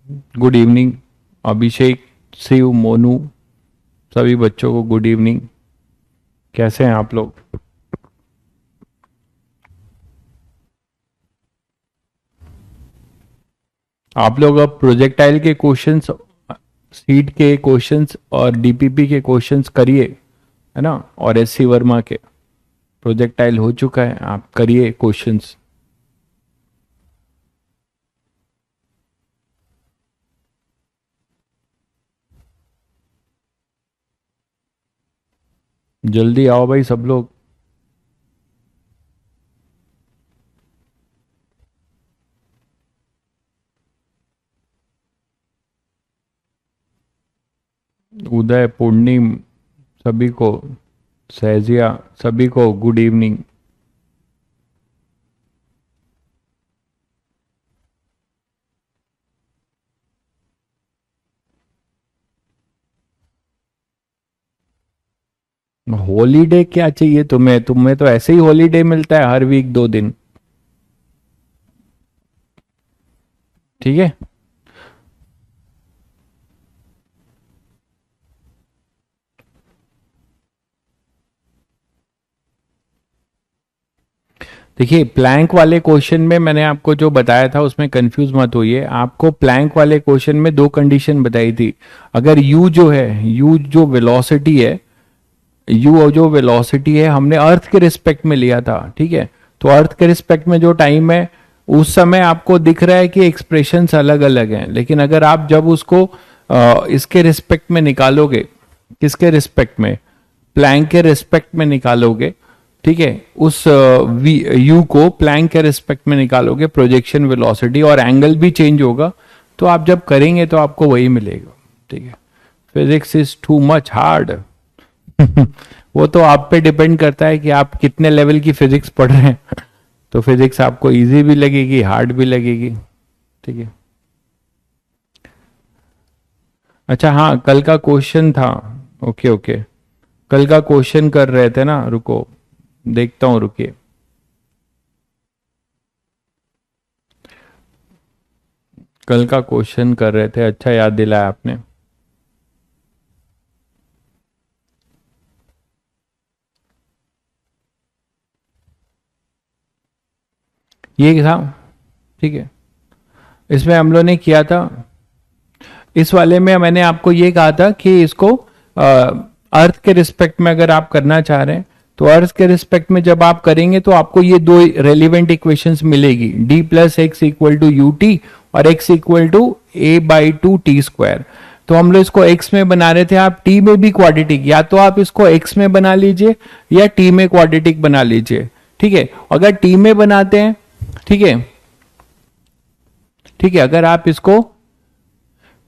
Good evening. Abhishek, Shiv, Monu, सभी बच्चों को गुड इवनिंग। कैसे हैं आप लोग? आप लोग अब प्रोजेक्टाइल के क्वेश्चंस, सीट के क्वेश्चंस और डीपीपी के क्वेश्चंस करिए, है ना। और एससी वर्मा के प्रोजेक्टाइल हो चुका है, आप करिए क्वेश्चंस। जल्दी आओ भाई सब लोग। उदय, पूर्णिम, सभी को, सहजिया, सभी को गुड इवनिंग। हॉलीडे क्या चाहिए तुम्हें? तुम्हें तो ऐसे ही हॉलीडे मिलता है हर वीक 2 दिन। ठीक है। देखिए, प्लैंक वाले क्वेश्चन में मैंने आपको जो बताया था उसमें कंफ्यूज मत होइए। आपको प्लैंक वाले क्वेश्चन में दो कंडीशन बताई थी। अगर u जो है, u जो वेलोसिटी है, u जो वेलोसिटी है हमने अर्थ के रिस्पेक्ट में लिया था, ठीक है। तो अर्थ के रिस्पेक्ट में जो टाइम है उस समय आपको दिख रहा है कि एक्सप्रेशंस अलग अलग हैं, लेकिन अगर आप जब उसको इसके रिस्पेक्ट में निकालोगे, किसके रिस्पेक्ट में, प्लैंक के रिस्पेक्ट में निकालोगे, ठीक है, उस यू को प्लैंक के रिस्पेक्ट में निकालोगे, प्रोजेक्शन वेलोसिटी और एंगल भी चेंज होगा, तो आप जब करेंगे तो आपको वही मिलेगा। ठीक है। Physics is too much hard. वो तो आप पे डिपेंड करता है कि आप कितने लेवल की फिजिक्स पढ़ रहे हैं। तो फिजिक्स आपको इजी भी लगेगी, हार्ड भी लगेगी। ठीक है। अच्छा, हाँ, कल का क्वेश्चन था। Okay okay. कल का क्वेश्चन कर रहे थे ना, रुको देखता हूँ, रुकिए। कल का क्वेश्चन कर रहे थे, अच्छा याद दिलाया आपने। ये था, ठीक है। इसमें हम लोग ने किया था, इस वाले में मैंने आपको ये कहा था कि इसको अर्थ के रिस्पेक्ट में अगर आप करना चाह रहे हैं तो अर्थ के रिस्पेक्ट में जब आप करेंगे तो आपको ये दो रेलिवेंट इक्वेशंस मिलेगी, D plus X equal to U T और X equal to A by two T square. तो हम लोग इसको x में बना रहे थे, आप t में भी क्वाड्रेटिक, या तो आप इसको x में बना लीजिए या t में क्वाड्रेटिक बना लीजिए। ठीक है। अगर t में बनाते हैं, ठीक है, ठीक है, अगर आप इसको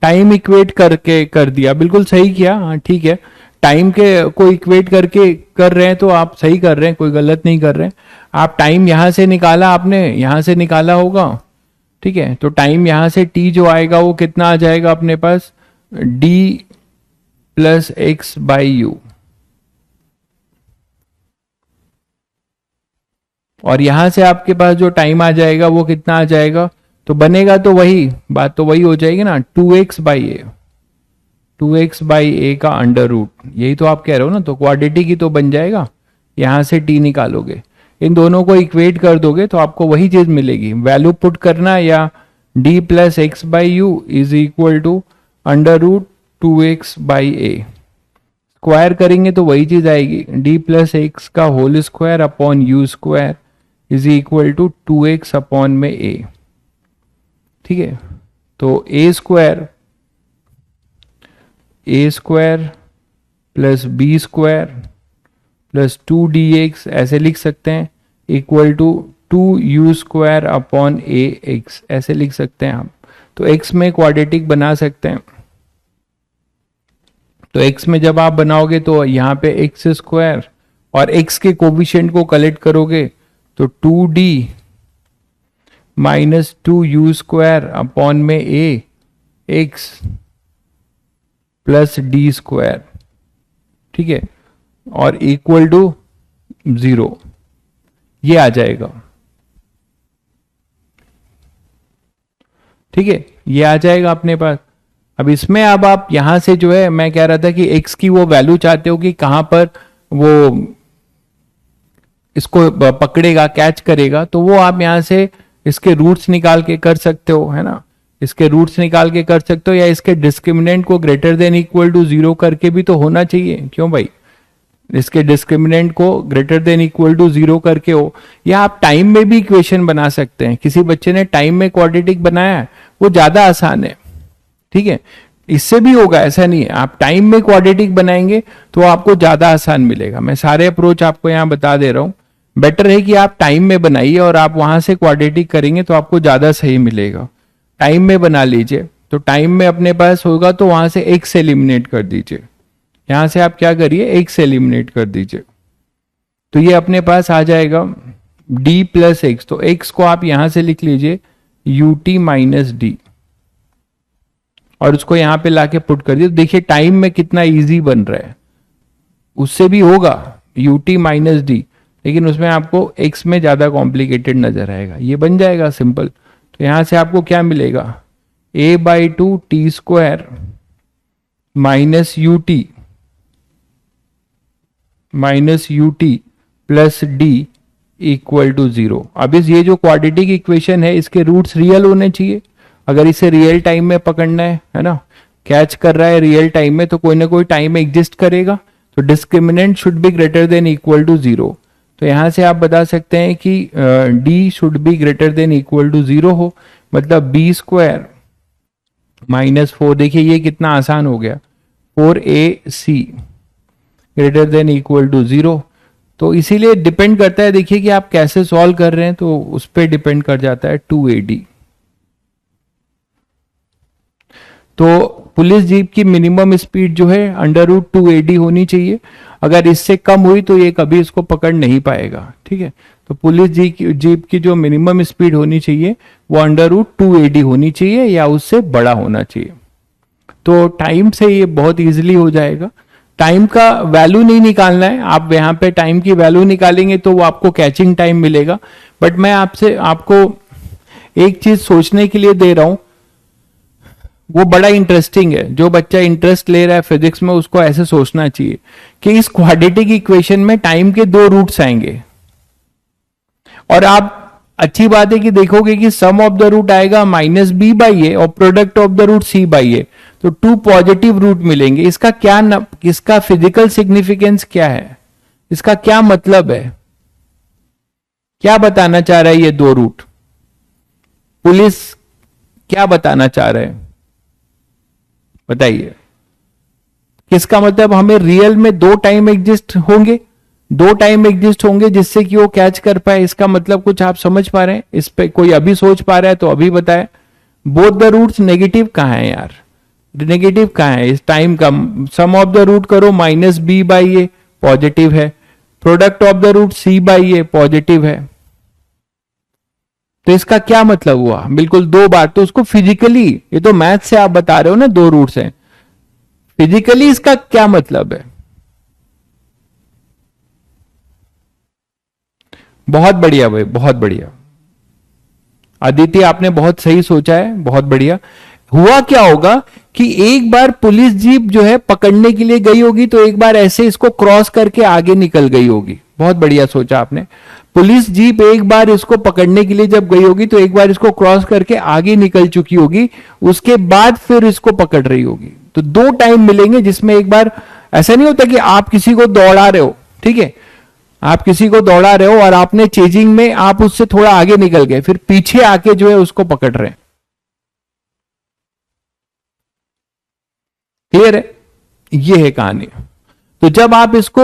टाइम इक्वेट करके कर दिया, बिल्कुल सही किया, हाँ ठीक है। टाइम के को इक्वेट करके कर रहे हैं तो आप सही कर रहे हैं, कोई गलत नहीं कर रहे हैं। आप टाइम यहां से निकाला, आपने यहां से निकाला होगा, ठीक है। तो टाइम यहां से टी जो आएगा वो कितना आ जाएगा अपने पास, D plus x by U. और यहां से आपके पास जो टाइम आ जाएगा वो कितना आ जाएगा, तो बनेगा तो वही बात, तो वही हो जाएगी ना, 2x/a, 2x/a का अंडर रूट, यही तो आप कह रहे हो ना, तो क्वाड्रेटिक ही तो बन जाएगा। यहां से t निकालोगे, इन दोनों को इक्वेट कर दोगे तो आपको वही चीज मिलेगी। वैल्यू पुट करना, या d plus x by u is equal to under root 2x/a। Square करेंगे तो वही चीज आएगी, d प्लस एक्स का whole square upon u square is equal to 2x upon में a। ठीक है। तो a square plus b square plus 2dx ऐसे लिख सकते हैं, equal to 2u² upon a x, ऐसे लिख सकते हैं आप। तो x में क्वाड्रेटिक बना सकते हैं। तो x में जब आप बनाओगे तो यहाँ पे एक्स स्क्वायर और x के कोविशेंट को कलेक्ट करोगे तो 2d माइनस 2u² अपॉन में a x plus D square, ठीक है, और इक्वल टू 0, ये आ जाएगा। ठीक है, ये आ जाएगा अपने पास। अब इसमें अब आप यहां से जो है, मैं कह रहा था कि x की वो वैल्यू चाहते हो कि कहां पर वो इसको पकड़ेगा, कैच करेगा, तो वो आप यहां से इसके रूट्स निकाल के कर सकते हो, है ना। इसके रूट्स निकाल के कर सकते हो, या इसके डिस्क्रिमिनेंट को ग्रेटर देन इक्वल टू 0 करके भी तो होना चाहिए, क्यों भाई। इसके डिस्क्रिमिनेंट को ग्रेटर देन इक्वल टू 0 करके हो, या आप टाइम में भी इक्वेशन बना सकते हैं। किसी बच्चे ने टाइम में क्वाड्रेटिक बनाया है, वो ज्यादा आसान है, ठीक है। इससे भी होगा, ऐसा नहीं है। आप टाइम में क्वाड्रेटिक बनाएंगे तो आपको ज्यादा आसान मिलेगा। मैं सारे अप्रोच आपको यहां बता दे रहा हूं। बेटर है कि आप टाइम में बनाइए और आप वहां से क्वाड्रेटिक करेंगे तो आपको ज्यादा सही मिलेगा। टाइम में बना लीजिए, तो टाइम में अपने पास होगा तो वहां से x एलिमिनेट कर दीजिए। यहां से आप क्या करिए, x एलिमिनेट कर दीजिए, तो ये अपने पास आ जाएगा d प्लस एक्स। तो x को आप यहां से लिख लीजिए ut माइनस डी, और उसको यहां पे लाके पुट कर दिए। देखिए टाइम में कितना इजी बन रहा है। उससे भी होगा ut माइनस डी, लेकिन उसमें आपको x में ज्यादा कॉम्प्लिकेटेड नजर आएगा। ये बन जाएगा सिंपल। तो यहां से आपको क्या मिलेगा, a/2 t square minus ut plus d equal to 0। अब इस ये जो क्वाड्रेटिक इक्वेशन है, इसके रूट्स रियल होने चाहिए। अगर इसे रियल टाइम में पकड़ना है ना, कैच कर रहा है रियल टाइम में, तो कोई ना कोई टाइम में एग्जिस्ट करेगा। तो discriminant should be greater than equal to 0। तो यहां से आप बता सकते हैं कि d should be greater than equal to 0 हो, मतलब b स्क्वायर माइनस 4। देखिए ये कितना आसान हो गया, 4ac greater than equal to 0। तो इसीलिए डिपेंड करता है, देखिए कि आप कैसे सॉल्व कर रहे हैं, तो उस पर डिपेंड कर जाता है 2ad। तो पुलिस जीप की मिनिमम स्पीड जो है √2ad होनी चाहिए। अगर इससे कम हुई तो ये कभी इसको पकड़ नहीं पाएगा, ठीक है। तो पुलिस जीप की जो मिनिमम स्पीड होनी चाहिए वो √2ad होनी चाहिए, या उससे बड़ा होना चाहिए। तो टाइम से ये बहुत इजीली हो जाएगा। टाइम का वैल्यू नहीं निकालना है, आप यहाँ पे टाइम की वैल्यू निकालेंगे तो वो आपको कैचिंग टाइम मिलेगा। बट मैं आपको एक चीज सोचने के लिए दे रहा हूं, वो बड़ा इंटरेस्टिंग है। जो बच्चा इंटरेस्ट ले रहा है फिजिक्स में, उसको ऐसे सोचना चाहिए कि इस क्वाड्रेटिक इक्वेशन में टाइम के दो रूट्स आएंगे, और आप अच्छी बात है कि देखोगे कि सम ऑफ द रूट आएगा -b/a और product of the root c/a, तो 2 पॉजिटिव रूट मिलेंगे। इसका फिजिकल सिग्निफिकेंस क्या है, इसका क्या मतलब है, क्या बताना चाह रहा है ये दो रूट, पुलिस क्या बताना चाह रहे हैं, बताइए। किसका मतलब, हमें रियल में दो टाइम एग्जिस्ट होंगे, जिससे कि वो कैच कर पाए। इसका मतलब कुछ आप समझ पा रहे हैं, इस पे कोई अभी सोच पा रहा है तो अभी बताए। बोथ द रूट्स नेगेटिव कहां है यार, नेगेटिव कहां है इस टाइम का। सम ऑफ द रूट करो -b/a पॉजिटिव है, product of the root c/a positive है। तो इसका क्या मतलब हुआ, बिल्कुल दो बार। तो उसको फिजिकली, ये तो मैथ से आप बता रहे हो ना, दो रूट्स हैं, फिजिकली इसका क्या मतलब है। बहुत बढ़िया भाई, बहुत बढ़िया अदिति, आपने बहुत सही सोचा है, बहुत बढ़िया। हुआ क्या होगा कि एक बार पुलिस जीप जो है पकड़ने के लिए गई होगी, तो एक बार ऐसे इसको क्रॉस करके आगे निकल गई होगी। बहुत बढ़िया सोचा आपने। पुलिस जीप एक बार इसको पकड़ने के लिए जब गई होगी, तो एक बार इसको क्रॉस करके आगे निकल चुकी होगी, उसके बाद फिर इसको पकड़ रही होगी। तो दो टाइम मिलेंगे जिसमें एक बार, ऐसा नहीं होता कि आप किसी को दौड़ा रहे हो, ठीक है, आप किसी को दौड़ा रहे हो और आपने चेजिंग में आप उससे थोड़ा आगे निकल गए, फिर पीछे आके जो है उसको पकड़ रहे हैं। क्लियर है, ये है कहानी। तो जब आप इसको,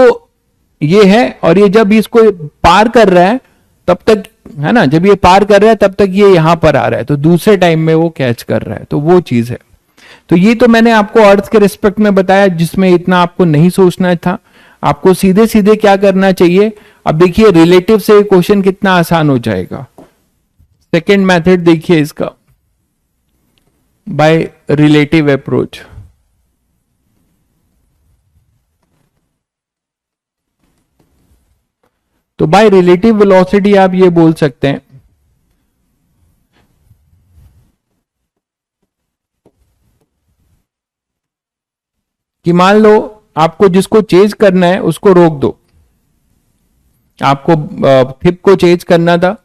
ये है, और ये जब इसको पार कर रहा है तब तक, है ना, जब ये पार कर रहा है तब तक ये यहां पर आ रहा है, तो दूसरे टाइम में वो कैच कर रहा है, तो वो चीज है। तो ये तो मैंने आपको अर्थ के रिस्पेक्ट में बताया, जिसमें इतना आपको नहीं सोचना था। आपको सीधे सीधे क्या करना चाहिए, अब देखिए रिलेटिव से क्वेश्चन कितना आसान हो जाएगा। सेकेंड मेथड देखिए इसका, बाय रिलेटिव अप्रोच। तो बाय रिलेटिव वेलोसिटी आप ये बोल सकते हैं कि मान लो आपको जिसको चेज करना है उसको रोक दो, आपको थिप को चेज करना था,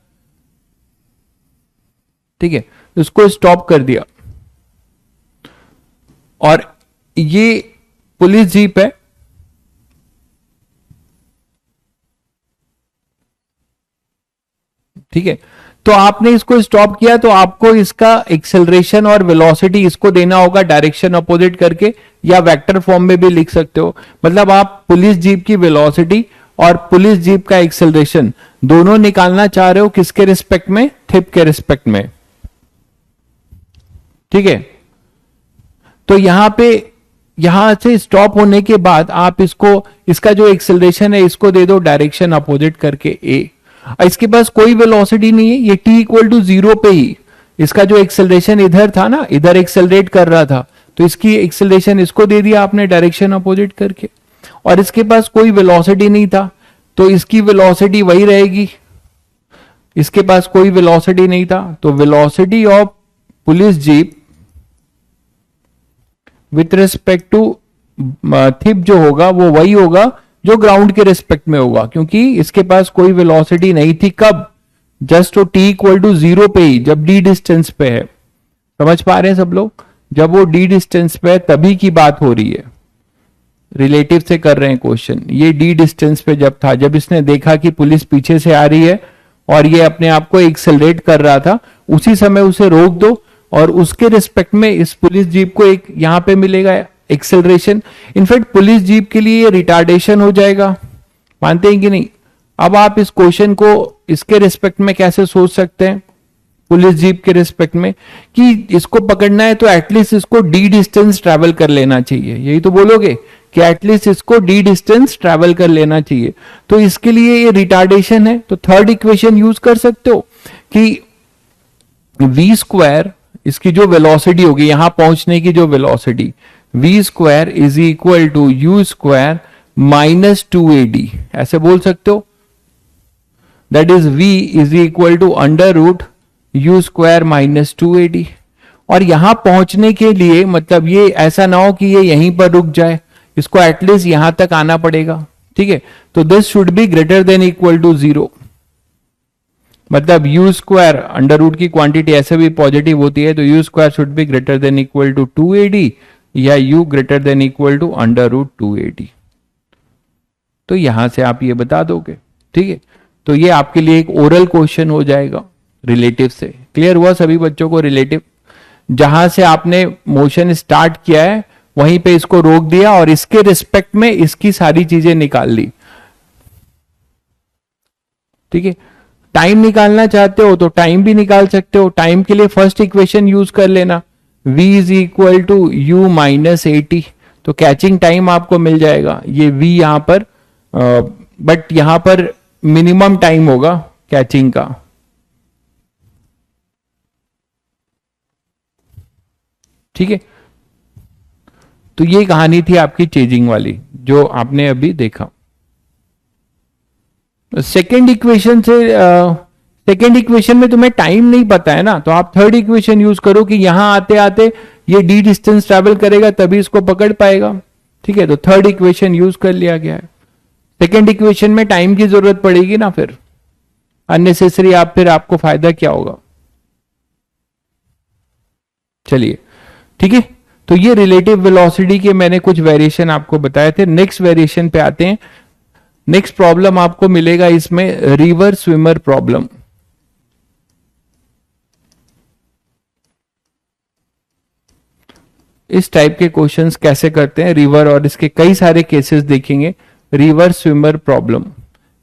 ठीक है, उसको स्टॉप कर दिया और ये पुलिस जीप है, ठीक है, तो आपने इसको स्टॉप किया तो आपको इसका एक्सेलरेशन और वेलोसिटी इसको देना होगा डायरेक्शन अपोजिट करके, या वेक्टर फॉर्म में भी लिख सकते हो। मतलब आप पुलिस जीप की वेलोसिटी और पुलिस जीप का एक्सेलरेशन दोनों निकालना चाह रहे हो, किसके रिस्पेक्ट में? थिप के रिस्पेक्ट में, ठीक है। तो यहां से स्टॉप होने के बाद आप इसका जो एक्सेलरेशन है इसको दे दो डायरेक्शन अपोजिट करके ए। इसके पास कोई वेलोसिटी नहीं है, ये t इक्वल टू 0 पे ही इसका जो एक्सेलरेशन इधर था ना, इधर एक्सेलरेट कर रहा था, तो इसकी एक्सेलरेशन इसको दे दिया आपने डायरेक्शन अपोजिट करके, और इसके पास कोई वेलोसिटी नहीं था तो इसकी वेलोसिटी वही रहेगी, इसके पास कोई वेलोसिटी नहीं था तो velocity of police jeep with respect to thief जो होगा वो वही होगा जो ग्राउंड के रिस्पेक्ट में होगा, क्योंकि इसके पास कोई वेलोसिटी नहीं थी। कब? जस्ट तो t इक्वल टू 0 पे ही, जब d डिस्टेंस पे है। समझ पा रहे हैं सब लोग? जब वो d डिस्टेंस पे है तभी की बात हो रही है, रिलेटिव से कर रहे हैं क्वेश्चन। ये d डिस्टेंस पे जब था, जब इसने देखा कि पुलिस पीछे से आ रही है और ये अपने आप को एक्सेलरेट कर रहा था, उसी समय उसे रोक दो और उसके रिस्पेक्ट में इस पुलिस जीप को एक यहां पे मिलेगा एक्सेलरेशन। इनफैक्ट पुलिस जीप के लिए रिटार्डेशन हो जाएगा, मानते हैं कि नहीं? अब आप इस क्वेश्चन को इसके रिस्पेक्ट में कैसे सोच सकते हैं, पुलिस जीप के रिस्पेक्ट में, कि इसको पकड़ना है तो एटलीस्ट इसको डी डिस्टेंस ट्रैवल कर लेना चाहिए, यही तो बोलोगे कि एटलीस्ट इसको डी डिस्टेंस ट्रैवल कर लेना चाहिए। तो इसके लिए ये रिटार्डेशन है, तो थर्ड इक्वेशन यूज कर सकते हो कि v स्क्वायर, इसकी जो वेलोसिटी होगी यहां पहुंचने की जो velocity, v square is equal to u square minus 2ad, ऐसे बोल सकते हो। That is v is equal to under root u square minus 2ad। और यहां पहुंचने के लिए मतलब ये ऐसा ना हो कि ये यहीं पर रुक जाए, इसको एटलीस्ट यहां तक आना पड़ेगा, ठीक है। तो this should be greater than equal to 0, मतलब यू स्क्वायर, अंडर रूट की क्वांटिटी ऐसे भी पॉजिटिव होती है, तो u square should be greater than equal to 2ad या u greater than equal to under root 2ad। तो यहां से आप ये बता दोगे, ठीक है। तो ये आपके लिए एक ओरल क्वेश्चन हो जाएगा रिलेटिव से। क्लियर हुआ सभी बच्चों को? रिलेटिव जहां से आपने मोशन स्टार्ट किया है वहीं पे इसको रोक दिया और इसके रिस्पेक्ट में इसकी सारी चीजें निकाल ली, ठीक है। टाइम निकालना चाहते हो तो टाइम भी निकाल सकते हो। टाइम के लिए फर्स्ट इक्वेशन यूज कर लेना, v is equal to u minus 80, तो कैचिंग टाइम आपको मिल जाएगा। ये v यहां पर बट यहां पर मिनिमम टाइम होगा कैचिंग का, ठीक है। तो ये कहानी थी आपकी चेजिंग वाली जो आपने अभी देखा। सेकेंड इक्वेशन से सेकेंड इक्वेशन में तुम्हें टाइम नहीं पता है ना, तो आप थर्ड इक्वेशन यूज करो कि यहां आते आते ये डी डिस्टेंस ट्रैवल करेगा तभी इसको पकड़ पाएगा, ठीक है। तो थर्ड इक्वेशन यूज कर लिया गया है। सेकेंड इक्वेशन में टाइम की जरूरत पड़ेगी ना, फिर अननेसेसरी आप फिर आपको फायदा क्या होगा। चलिए ठीक है, तो ये रिलेटिव वेलोसिटी के मैंने कुछ वेरिएशन आपको बताए थे। नेक्स्ट वेरिएशन पे आते हैं। नेक्स्ट प्रॉब्लम आपको मिलेगा इसमें रिवर स्विमर प्रॉब्लम। इस टाइप के क्वेश्चंस कैसे करते हैं रिवर, और इसके कई सारे केसेस देखेंगे। रिवर स्विमर प्रॉब्लम,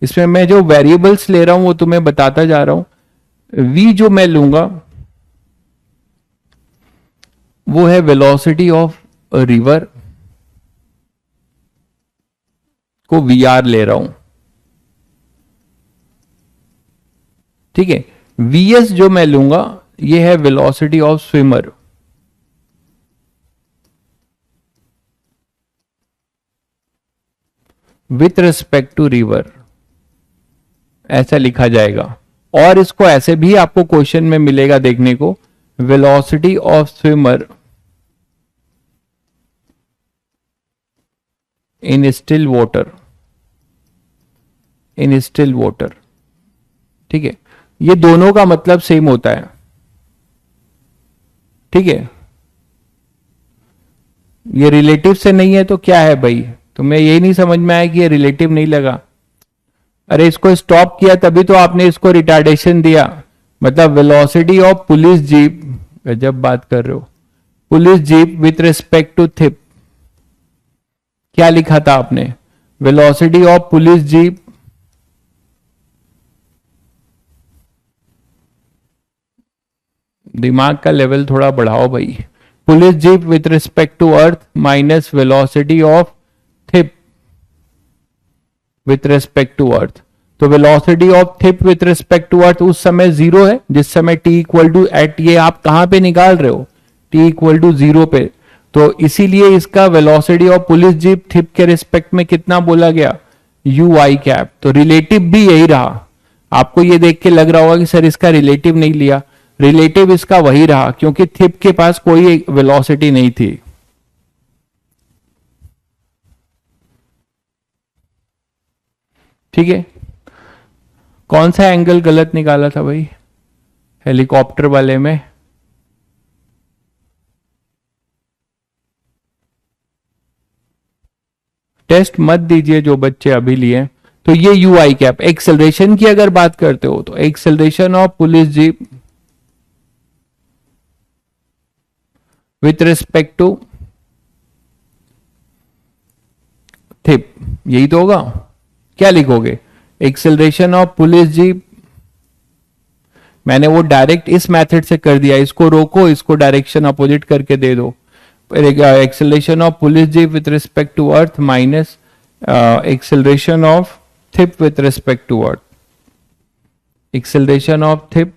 इसमें मैं जो वेरिएबल्स ले रहा हूं वो तुम्हें बताता जा रहा हूं। v जो मैं लूंगा वो है वेलोसिटी ऑफ रिवर को vr ले रहा हूं, ठीक है। vs जो मैं लूंगा ये है velocity of swimmer, with respect to river, ऐसा लिखा जाएगा। और इसको ऐसे भी आपको क्वेश्चन में मिलेगा देखने को, velocity of swimmer in still water, in still water, ठीक है, ये दोनों का मतलब सेम होता है, ठीक है। ये रिलेटिव से नहीं है तो क्या है भाई, तुम्हें यही नहीं समझ में आया कि ये रिलेटिव नहीं लगा। अरे इसको स्टॉप किया तभी तो आपने इसको रिटार्डेशन दिया, मतलब वेलोसिटी ऑफ पुलिस जीप, जब बात कर रहे हो police jeep with respect to thief, क्या लिखा था आपने, वेलोसिटी ऑफ पुलिस जीप दिमाग का लेवल थोड़ा बढ़ाओ भाई, police jeep with respect to earth minus velocity of thief with respect to earth. तो velocity of thief with respect to earth उस समय जीरो है जिस समय टी इक्वल टू एट, ये आप कहां पे निकाल रहे हो, टी इक्वल टू जीरो पे, तो इसीलिए इसका वेलोसिटी ऑफ पुलिस जीप थिप के रिस्पेक्ट में कितना बोला गया, यू आई कैप। तो रिलेटिव भी यही रहा। आपको ये देख के लग रहा होगा कि सर इसका रिलेटिव नहीं लिया, रिलेटिव इसका वही रहा क्योंकि थिप के पास कोई वेलोसिटी नहीं थी। ठीक है, कौन सा एंगल गलत निकाला था भाई हेलीकॉप्टर वाले में, टेस्ट मत दीजिए जो बच्चे अभी लिए। तो ये यू आई कैप, एक्सेलरेशन की अगर बात करते हो तो acceleration of police jeep with respect to thief, यही तो होगा। क्या लिखोगे, एक्सेलरेशन ऑफ पुलिस जीप, मैंने वो डायरेक्ट इस मेथड से कर दिया, इसको रोको, इसको डायरेक्शन अपोजिट करके दे दो, acceleration of police jeep with respect to earth minus acceleration of thief with respect to earth, acceleration of thief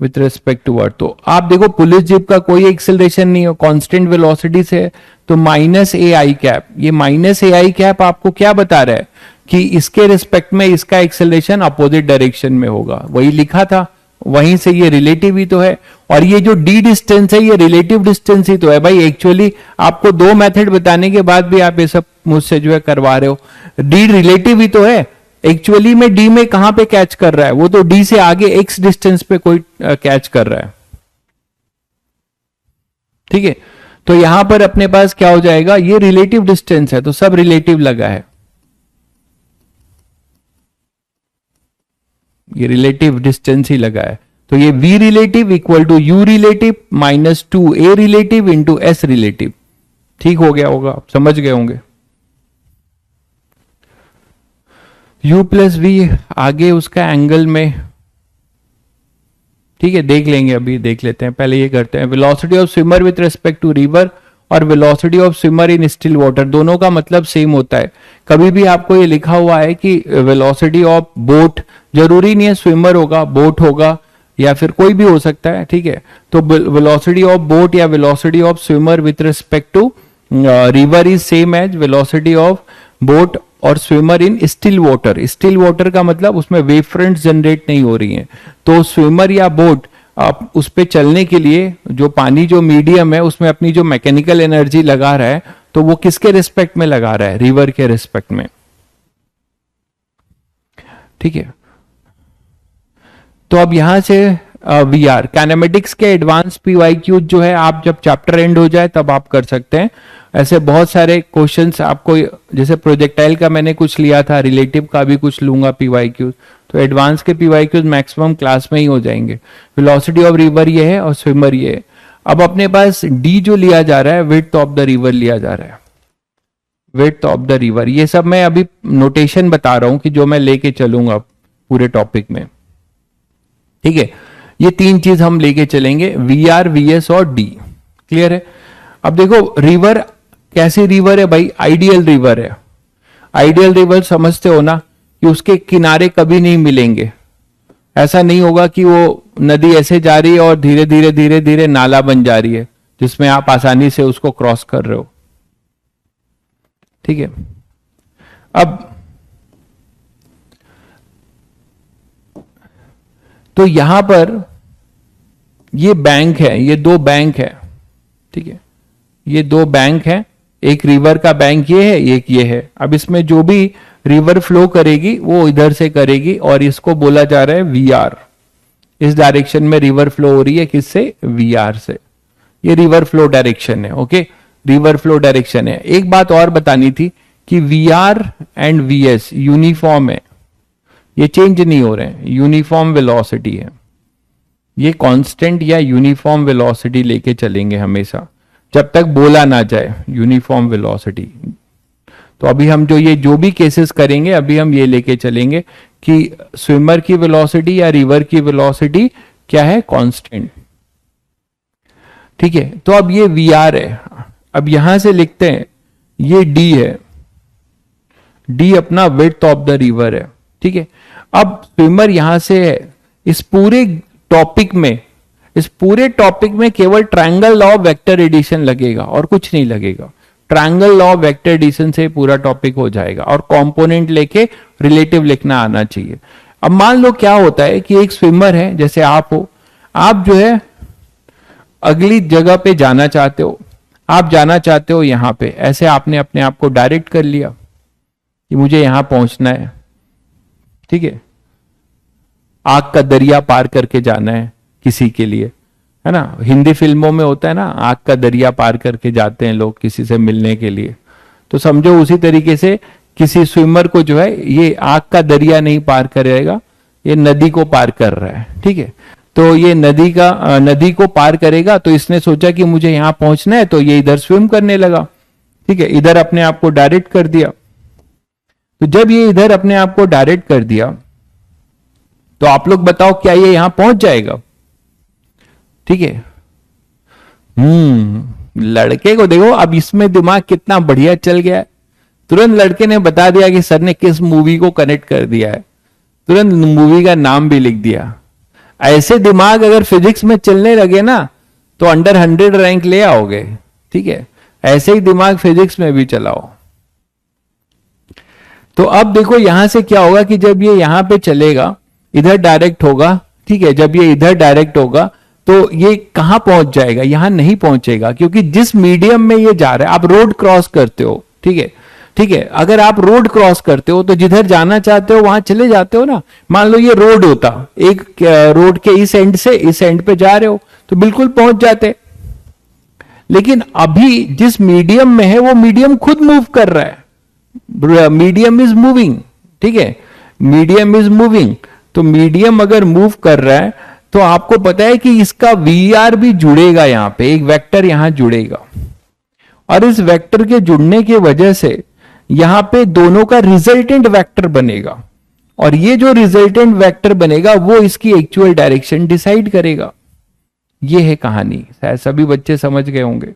with respect to earth. तो आप देखो पुलिस जीप का कोई एक्सेलरेशन नहीं है, कांस्टेंट वेलोसिटी से है, तो माइनस ए आई कैप, ये माइनस ए आई कैप आपको क्या बता रहा है कि इसके रिस्पेक्ट में इसका एक्सेलरेशन अपोजिट डायरेक्शन में होगा, वही लिखा था, वहीं से ये रिलेटिव ही तो है। और ये जो डी डिस्टेंस है ये रिलेटिव डिस्टेंस ही तो है भाई। एक्चुअली आपको दो मेथड बताने के बाद भी आप ये सब मुझसे जो है करवा रहे हो, डी रिलेटिव ही तो है। एक्चुअली में डी में कहां पे कैच कर रहा है, वो तो डी से आगे एक्स डिस्टेंस पे कोई कैच कर रहा है, ठीक है। तो यहां पर अपने पास क्या हो जाएगा, ये रिलेटिव डिस्टेंस है तो सब रिलेटिव लगा है, ये रिलेटिव डिस्टेंस ही लगा है। तो ये v relative equal to u relative minus 2a relative into s relative, ठीक हो गया होगा, आप समझ गए होंगे। u प्लस वी आगे उसका एंगल में, ठीक है, देख लेंगे, अभी देख लेते हैं, पहले ये करते हैं। Velocity of swimmer with respect to river और velocity of swimmer in still water, दोनों का मतलब सेम होता है। कभी भी आपको ये लिखा हुआ है कि वेलोसिटी ऑफ बोट, जरूरी नहीं है स्विमर होगा, बोट होगा या फिर कोई भी हो सकता है, ठीक है। तो वेलोसिटी ऑफ बोट या velocity of swimmer with respect to river is same as velocity of boat और swimmer in still water. Still water का मतलब उसमें वेव फ्रंट्स जनरेट नहीं हो रही हैं, तो स्विमर या बोट आप उस पे चलने के लिए जो पानी जो मीडियम है उसमें अपनी जो मैकेनिकल एनर्जी लगा रहा है, तो वो किसके रिस्पेक्ट में लगा रहा है, रिवर के रिस्पेक्ट में, ठीक है। तो अब यहां से वी आर काइनेमेटिक्स के एडवांस पीवाईक्यू जो है आप जब चैप्टर एंड हो जाए तब आप कर सकते हैं। ऐसे बहुत सारे क्वेश्चंस आपको, जैसे प्रोजेक्टाइल का मैंने कुछ लिया था, रिलेटिव का भी कुछ लूंगा पीवाईक्यू, तो एडवांस के पीवाईक्यूज मैक्सिमम क्लास में ही हो जाएंगे। वेलोसिटी ऑफ रिवर ये है और स्विमर ये है। अब अपने पास डी जो लिया जा रहा है, विड्थ ऑफ द रिवर लिया जा रहा है, विड्थ ऑफ द रिवर, ये सब मैं अभी नोटेशन बता रहा हूं कि जो मैं लेके चलूंगा पूरे टॉपिक में, ठीक है। ये तीन चीज हम लेके चलेंगे, वी आर, वी एस और डी, क्लियर है। अब देखो रिवर कैसी रिवर है भाई, आइडियल रिवर है। आइडियल रिवर समझते हो ना कि उसके किनारे कभी नहीं मिलेंगे, ऐसा नहीं होगा कि वो नदी ऐसे जा रही है और धीरे धीरे धीरे धीरे नाला बन जा रही है जिसमें आप आसानी से उसको क्रॉस कर रहे हो, ठीक है। अब तो यहां पर ये बैंक है, ये दो बैंक है, ठीक है, ये दो बैंक है, एक रिवर का बैंक ये है, एक ये है। अब इसमें जो भी रिवर फ्लो करेगी वो इधर से करेगी और इसको बोला जा रहा है वी आर। इस डायरेक्शन में रिवर फ्लो हो रही है, किससे? वी आर से। ये रिवर फ्लो डायरेक्शन है। ओके, रिवर फ्लो डायरेक्शन है। एक बात और बतानी थी कि we r and v s uniform है, ये चेंज नहीं हो रहे हैं, यूनिफॉर्म वेलोसिटी है। ये कांस्टेंट या यूनिफॉर्म वेलोसिटी लेके चलेंगे हमेशा, जब तक बोला ना जाए यूनिफॉर्म वेलोसिटी। तो अभी हम जो भी केसेस करेंगे, अभी हम ये लेके चलेंगे कि स्विमर की वेलोसिटी या रिवर की वेलोसिटी क्या है? कांस्टेंट। ठीक है, तो अब ये वी आर है। अब यहां से लिखते हैं ये डी है, डी अपना विड्थ ऑफ द रिवर है। ठीक है, अब स्विमर यहां से है। इस पूरे टॉपिक में केवल triangle law of vector addition लगेगा और कुछ नहीं लगेगा। Triangle law of vector addition से पूरा टॉपिक हो जाएगा और कंपोनेंट लेके रिलेटिव लिखना आना चाहिए। अब मान लो क्या होता है कि एक स्विमर है, जैसे आप हो, आप जो है अगली जगह पे जाना चाहते हो, आप जाना चाहते हो यहां पे, ऐसे आपने अपने आप को डायरेक्ट कर लिया कि मुझे यहां पहुंचना है। ठीक है, आग का दरिया पार करके जाना है किसी के लिए, है ना। हिंदी फिल्मों में होता है ना, आग का दरिया पार करके जाते हैं लोग किसी से मिलने के लिए। तो समझो उसी तरीके से किसी स्विमर को जो है ये आग का दरिया नहीं पार करेगा, ये नदी को पार कर रहा है। ठीक है, तो ये नदी को पार करेगा, तो इसने सोचा कि मुझे यहां पहुंचना है, तो ये इधर स्विम करने लगा। ठीक है, इधर अपने आप को डायरेक्ट कर दिया। तो जब ये इधर अपने आप को डायरेक्ट कर दिया, तो आप लोग बताओ क्या ये यहां पहुंच जाएगा? ठीक है, लड़के को देखो, अब इसमें दिमाग कितना बढ़िया चल गया है। तुरंत लड़के ने बता दिया कि सर ने किस मूवी को कनेक्ट कर दिया है, तुरंत मूवी का नाम भी लिख दिया। ऐसे दिमाग अगर फिजिक्स में चलने लगे ना तो अंडर 100 रैंक ले आओगे। ठीक है, ऐसे ही दिमाग फिजिक्स में भी चलाओ। तो अब देखो यहां से क्या होगा कि जब ये यहां पे चलेगा, इधर डायरेक्ट होगा। ठीक है, जब ये इधर डायरेक्ट होगा तो ये कहां पहुंच जाएगा? यहां नहीं पहुंचेगा, क्योंकि जिस मीडियम में ये जा रहा है, आप रोड क्रॉस करते हो। ठीक है, ठीक है, अगर आप रोड क्रॉस करते हो तो जिधर जाना चाहते हो वहां चले जाते हो ना। मान लो ये रोड होता, एक रोड के इस एंड से इस एंड पे जा रहे हो तो बिल्कुल पहुंच जाते। लेकिन अभी जिस मीडियम में है वो मीडियम खुद मूव कर रहा है, मीडियम इज मूविंग। ठीक है, मीडियम इज मूविंग। तो मीडियम अगर मूव कर रहा है तो आपको पता है कि इसका वी आर भी जुड़ेगा, यहां पे एक वेक्टर यहां जुड़ेगा, और इस वेक्टर के जुड़ने की वजह से यहां पे दोनों का रिजल्टेंट वेक्टर बनेगा, और ये जो रिजल्टेंट वेक्टर बनेगा वो इसकी एक्चुअल डायरेक्शन डिसाइड करेगा। ये है कहानी। शायद सभी बच्चे समझ गए होंगे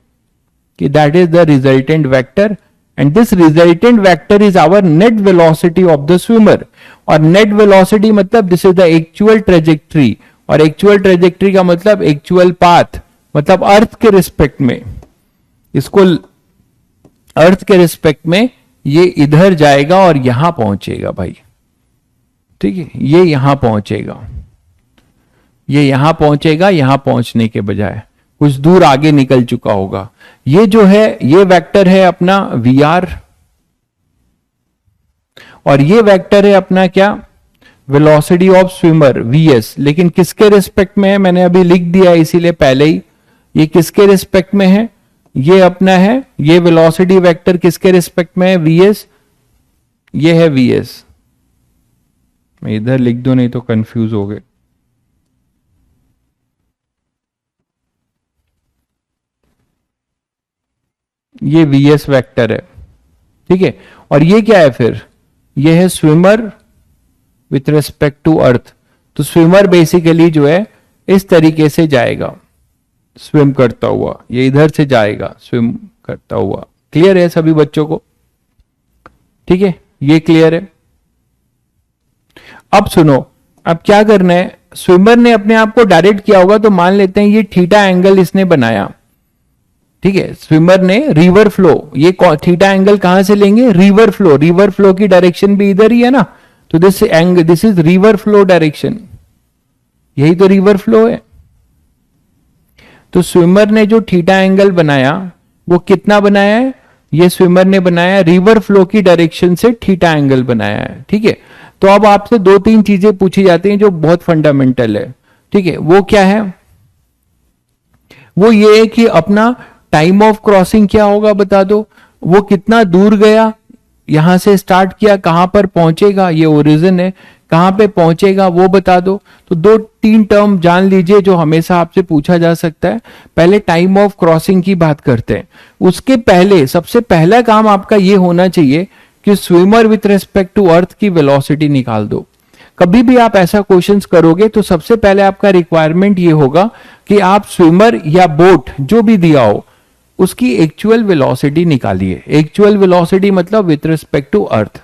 कि that is the resultant vector, and this resultant vector is our net velocity of the swimmer. और नेट वेलोसिटी मतलब this is the actual trajectory, और एक्चुअल ट्रेजेक्ट्री का मतलब एक्चुअल पाथ, मतलब अर्थ के रिस्पेक्ट में, इसको अर्थ के रिस्पेक्ट में ये इधर जाएगा और यहां पहुंचेगा भाई। ठीक है, ये यहां पहुंचेगा, ये यहां पहुंचेगा, यहां पहुंचने के बजाय कुछ दूर आगे निकल चुका होगा। ये जो है ये वेक्टर है अपना वी आर, और ये वेक्टर है अपना क्या? Velocity of swimmer V S. लेकिन किसके रिस्पेक्ट में है? मैंने अभी लिख दिया इसीलिए पहले ही, ये किसके रिस्पेक्ट में है? ये अपना है, ये वेलोसिटी वेक्टर किसके रिस्पेक्ट में है? V S. ये है वी एस। मैं इधर लिख दूं, नहीं तो कंफ्यूज हो गए। ये वी एस वेक्टर है। ठीक है, और ये क्या है फिर? ये है swimmer with respect to earth. तो स्विमर बेसिकली जो है इस तरीके से जाएगा, स्विम करता हुआ, ये इधर से जाएगा स्विम करता हुआ। क्लियर है सभी बच्चों को? ठीक है, ये क्लियर है। अब सुनो, अब क्या करना है, स्विमर ने अपने आप को डायरेक्ट किया होगा, तो मान लेते हैं ये थीटा एंगल इसने बनाया। ठीक है, स्विमर ने रिवर फ्लो, ये थीटा एंगल कहां से लेंगे? River flow. रिवर फ्लो की डायरेक्शन भी इधर ही है ना, तो this angle, this is river flow direction, यही तो रिवर फ्लो है। तो स्विमर ने जो थीटा एंगल बनाया वो कितना बनाया है? ये स्विमर ने बनाया, रिवर फ्लो की डायरेक्शन से थीटा एंगल बनाया है। ठीक है, तो अब आपसे दो तीन चीजें पूछी जाती हैं जो बहुत फंडामेंटल है। ठीक है, वो क्या है? वो ये है कि अपना टाइम ऑफ क्रॉसिंग क्या होगा बता दो, वो कितना दूर गया, यहां से स्टार्ट किया, कहां पर पहुंचेगा, ये ओरिजिन है, कहां पे पहुंचेगा वो बता दो। तो दो तीन टर्म जान लीजिए जो हमेशा आपसे पूछा जा सकता है। पहले टाइम ऑफ क्रॉसिंग की बात करते हैं। उसके पहले सबसे पहला काम आपका ये होना चाहिए कि swimmer with respect to earth की वेलोसिटी निकाल दो। कभी भी आप ऐसा क्वेश्चंस करोगे तो सबसे पहले आपका रिक्वायरमेंट ये होगा कि आप स्विमर या बोट जो भी दिया हो उसकी एक्चुअल वेलोसिटी निकालिए। एक्चुअल वेलोसिटी मतलब विथ रिस्पेक्ट टू अर्थ।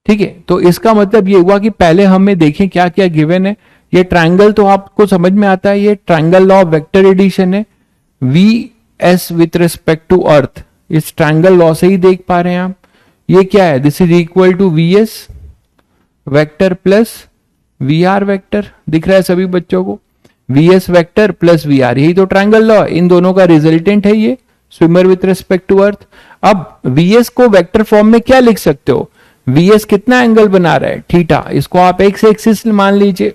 ठीक है, तो इसका मतलब ये हुआ कि पहले हमें देखें क्या क्या गिवन है। ये ट्रायंगल तो आपको समझ में आता है, ये triangle law of vector addition है, we S with respect to earth. इस ट्रायंगल लॉ से ही देख पा रहे हैं आप। ये क्या है? This is equal to we s vector plus we r vector. दिख रहा है सभी बच्चों को? V s vector plus we r, यही तो ट्रायंगल लॉ, इन दोनों का रिजल्टेंट है ये swimmer with respect to earth. अब वी एस को वेक्टर फॉर्म में क्या लिख सकते हो? वी एस कितना एंगल बना रहा है? थीटा। इसको आप एक्स एक्सिस मान लीजिए,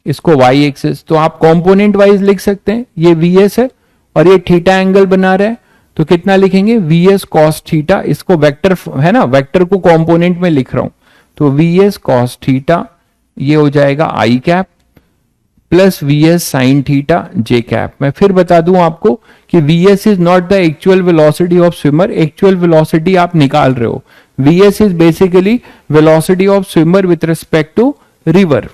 इसको वाई एक्सिस, तो आप कंपोनेंट वाइज लिख सकते हैं। ये वी एस है और ये थीटा एंगल बना रहा है, तो कितना लिखेंगे? V S cos theta. इसको वेक्टर है ना, वेक्टर को कंपोनेंट में लिख रहा हूं, तो वी एस कॉस थीटा ये हो जाएगा I cap plus V S sine theta J cap. मैं फिर बता दूं आपको कि V S is not the actual velocity of swimmer. Actual velocity आप निकाल रहे हो। V S is basically velocity of swimmer with respect to river.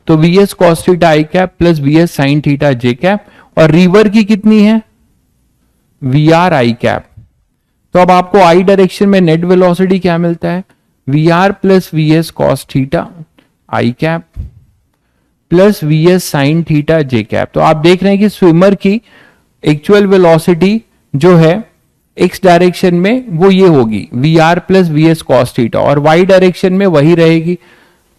तो वी एस कॉस थीटा आई cap plus V S sine theta जे cap, और river की कितनी है? We are I cap. तो अब आपको आई डायरेक्शन में नेट वेलोसिटी क्या मिलता है? We are plus V S cos theta I cap plus V S sine theta J cap. तो आप देख रहे हैं कि स्विमर की एक्चुअल वेलोसिटी जो है एक्स डायरेक्शन में वो ये होगी v are plus V S cos theta, और वाई डायरेक्शन में वही रहेगी।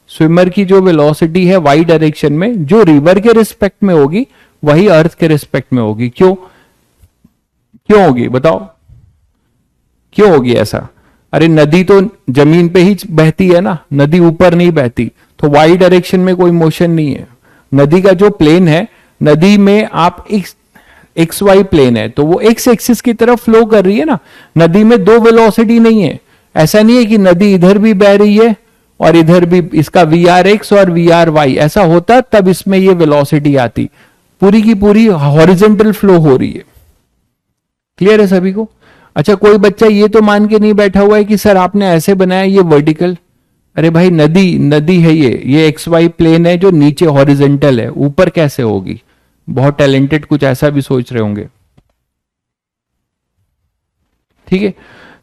स्विमर की जो वेलोसिटी है वाई डायरेक्शन में, जो रिवर के रिस्पेक्ट में होगी वही अर्थ के रिस्पेक्ट में होगी। क्यों क्यों होगी बताओ? क्यों होगी ऐसा? अरे नदी तो जमीन पे ही बहती है ना, नदी ऊपर नहीं बहती, तो वाई डायरेक्शन में कोई मोशन नहीं है। नदी का जो प्लेन है, नदी में आप एक्स वाई प्लेन है तो वो एक्स एक्सिस की तरफ फ्लो कर रही है ना। नदी में दो वेलोसिटी नहीं है। ऐसा नहीं है कि नदी इधर भी बह रही है और इधर भी, इसका वी आर एक्स और वी आर वाई ऐसा होता तब इसमें ये वेलोसिटी आती। पूरी की पूरी हॉरिजेंटल फ्लो हो रही है। क्लियर है सभी को? अच्छा, कोई बच्चा ये तो मान के नहीं बैठा हुआ है कि सर आपने ऐसे बनाया ये वर्टिकल। अरे भाई नदी नदी है, ये एक्स वाई प्लेन है जो नीचे हॉरिजेंटल है, ऊपर कैसे होगी? बहुत टैलेंटेड कुछ ऐसा भी सोच रहे होंगे। ठीक है,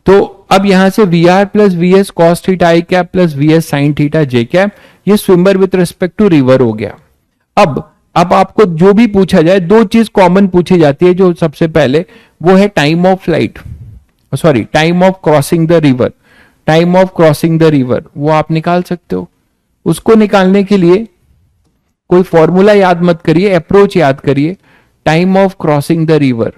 तो अब यहां से we are plus V S cos theta I cap plus V S sine theta J cap, ये swimmer with respect to river हो गया। अब आपको जो भी पूछा जाए, दो चीज कॉमन पूछी जाती है। जो सबसे पहले वो है time of flight, sorry time of crossing the river. Time of crossing the river वो आप निकाल सकते हो। उसको निकालने के लिए कोई फॉर्मूला याद मत करिए, अप्रोच याद करिए। Time of crossing the river.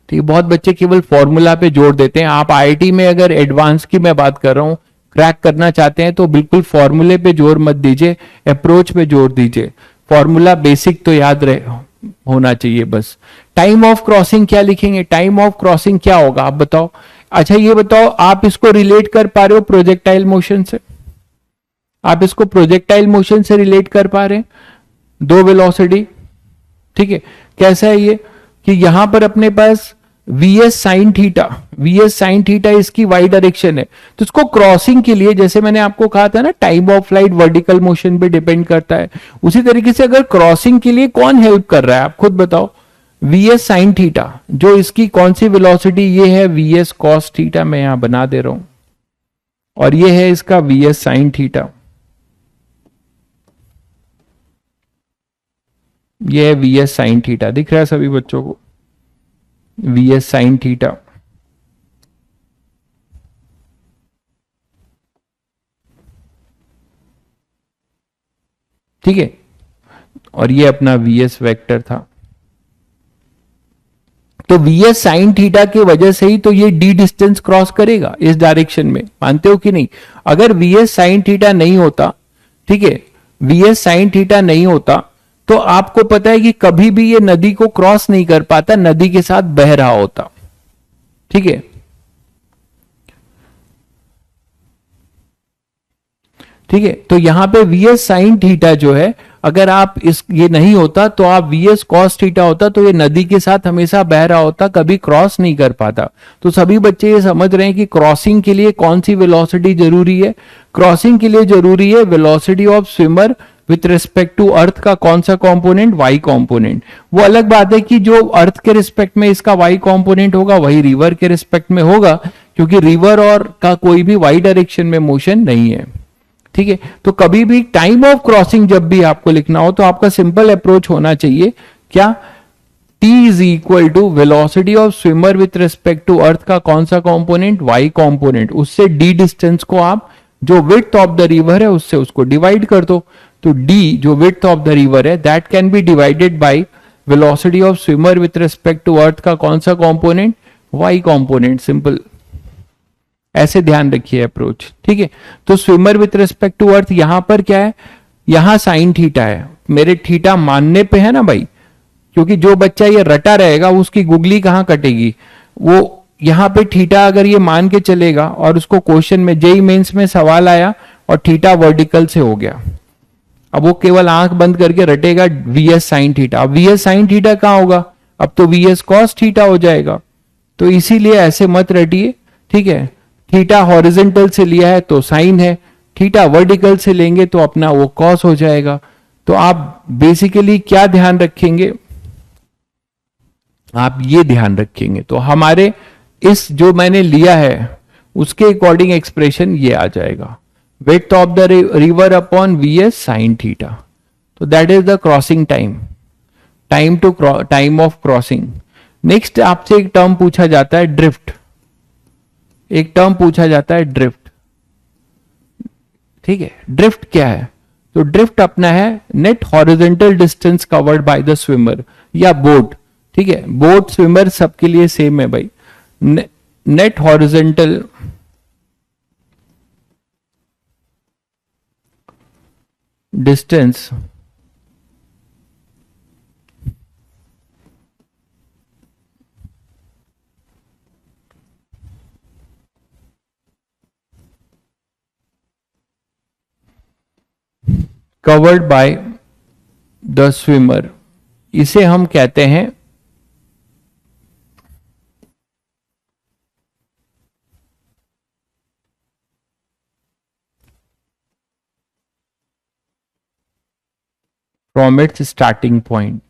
ठीक है, बहुत बच्चे केवल फॉर्मूला पे जोर देते हैं। आप आईआईटी में अगर एडवांस की मैं बात कर रहा हूं, क्रैक करना चाहते हैं तो बिल्कुल फॉर्मूले पे जोर मत दीजिए, अप्रोच पे जोर दीजिए। फॉर्मूला बेसिक तो याद रहे होना चाहिए बस। टाइम ऑफ क्रॉसिंग क्या लिखेंगे? टाइम ऑफ क्रॉसिंग क्या होगा आप बताओ? अच्छा ये बताओ, आप इसको रिलेट कर पा रहे हो प्रोजेक्टाइल मोशन से? आप इसको प्रोजेक्टाइल मोशन से रिलेट कर पा रहे हैं? दो वेलोसिटी, ठीक है। कैसा है ये कि यहां पर अपने पास V S sine theta, V S sine theta इसकी वाई डायरेक्शन है, तो इसको क्रॉसिंग के लिए जैसे मैंने आपको कहा था ना time of flight vertical motion पे डिपेंड करता है, उसी तरीके से अगर क्रॉसिंग के लिए कौन हेल्प कर रहा है आप खुद बताओ? वी एस साइन थीटा, जो इसकी कौन सी वेलोसिटी, ये है वी एस कॉस थीटा, मैं यहां बना दे रहा हूं, और ये है इसका वी एस साइन थीटा, ये है वी एस साइन थीटा। दिख रहा है सभी बच्चों को? V S sine theta. ठीक है, और ये अपना वी एस वेक्टर था। तो वीएस साइन थीटा की वजह से ही तो ये डी डिस्टेंस क्रॉस करेगा इस डायरेक्शन में, मानते हो कि नहीं? अगर वीएस साइन थीटा नहीं होता, ठीक है, वीएस साइन थीटा नहीं होता तो आपको पता है कि कभी भी ये नदी को क्रॉस नहीं कर पाता, नदी के साथ बह रहा होता, ठीक है। ठीक है, तो यहां पे वीएस साइन थीटा जो है, अगर आप इस ये नहीं होता तो आप वीएस कॉस थीटा होता, तो ये नदी के साथ हमेशा बह रहा होता, कभी क्रॉस नहीं कर पाता। तो सभी बच्चे ये समझ रहे हैं कि क्रॉसिंग के लिए कौन सी वेलोसिटी जरूरी है? क्रॉसिंग के लिए जरूरी है velocity of swimmer with respect to earth का कौन सा कंपोनेंट? Y component. वो अलग बात है कि जो अर्थ के रिस्पेक्ट में इसका वाई कंपोनेंट होगा वही रिवर के रिस्पेक्ट में होगा, क्योंकि रिवर और का कोई भी वाई डायरेक्शन में मोशन नहीं है, ठीक है। तो कभी भी टाइम ऑफ क्रॉसिंग जब भी आपको लिखना हो तो आपका सिंपल अप्रोच होना चाहिए, क्या? T is equal to velocity of swimmer with respect to earth का कौन सा कंपोनेंट? Y component. उससे d डिस्टेंस को आप जो विड्थ ऑफ द रिवर है उससे उसको डिवाइड कर दो, तो d जो विड्थ ऑफ द रिवर है that can be divided by velocity of swimmer with respect to earth का कौन सा कंपोनेंट? Y component. सिंपल, ऐसे ध्यान रखिए अप्रोच, ठीक है। तो swimmer with respect to earth यहां पर क्या है? यहां साइन थीटा है, मेरे थीटा मानने पे है ना भाई, क्योंकि जो बच्चा ये रटा रहेगा उसकी गुगली कहां कटेगी? वो यहां पे थीटा अगर ये मान के चलेगा और उसको क्वेश्चन में जेई मेंस में सवाल आया और थीटा वर्टिकल से हो गया, अब वो केवल आंख बंद करके रटेगा वीएस साइन थीटा। अब वीएस साइन थीटा कहां होगा? अब तो वीएस कॉस थीटा हो जाएगा। तो इसीलिए ऐसे मत रटिए, ठीक है। थीटा हॉरिजेंटल से लिया है तो साइन है, थीटा वर्टिकल से लेंगे तो अपना वो कॉस हो जाएगा। तो आप बेसिकली क्या ध्यान रखेंगे? आप ये ध्यान रखेंगे तो हमारे इस जो मैंने लिया है उसके अकॉर्डिंग एक्सप्रेशन ये आ जाएगा, width of the river upon VS sine theta. तो that is the crossing time, time of crossing. Next आपसे एक टर्म पूछा जाता है ड्रिफ्ट, एक टर्म पूछा जाता है ड्रिफ्ट, ठीक है। ड्रिफ्ट क्या है? तो ड्रिफ्ट अपना है net horizontal distance covered by the swimmer या बोट, ठीक है। बोट स्विमर सबके लिए सेम है भाई। Net horizontal distance covered by the swimmer, इसे हम कहते हैं फ्रॉम इट्स स्टार्टिंग पॉइंट,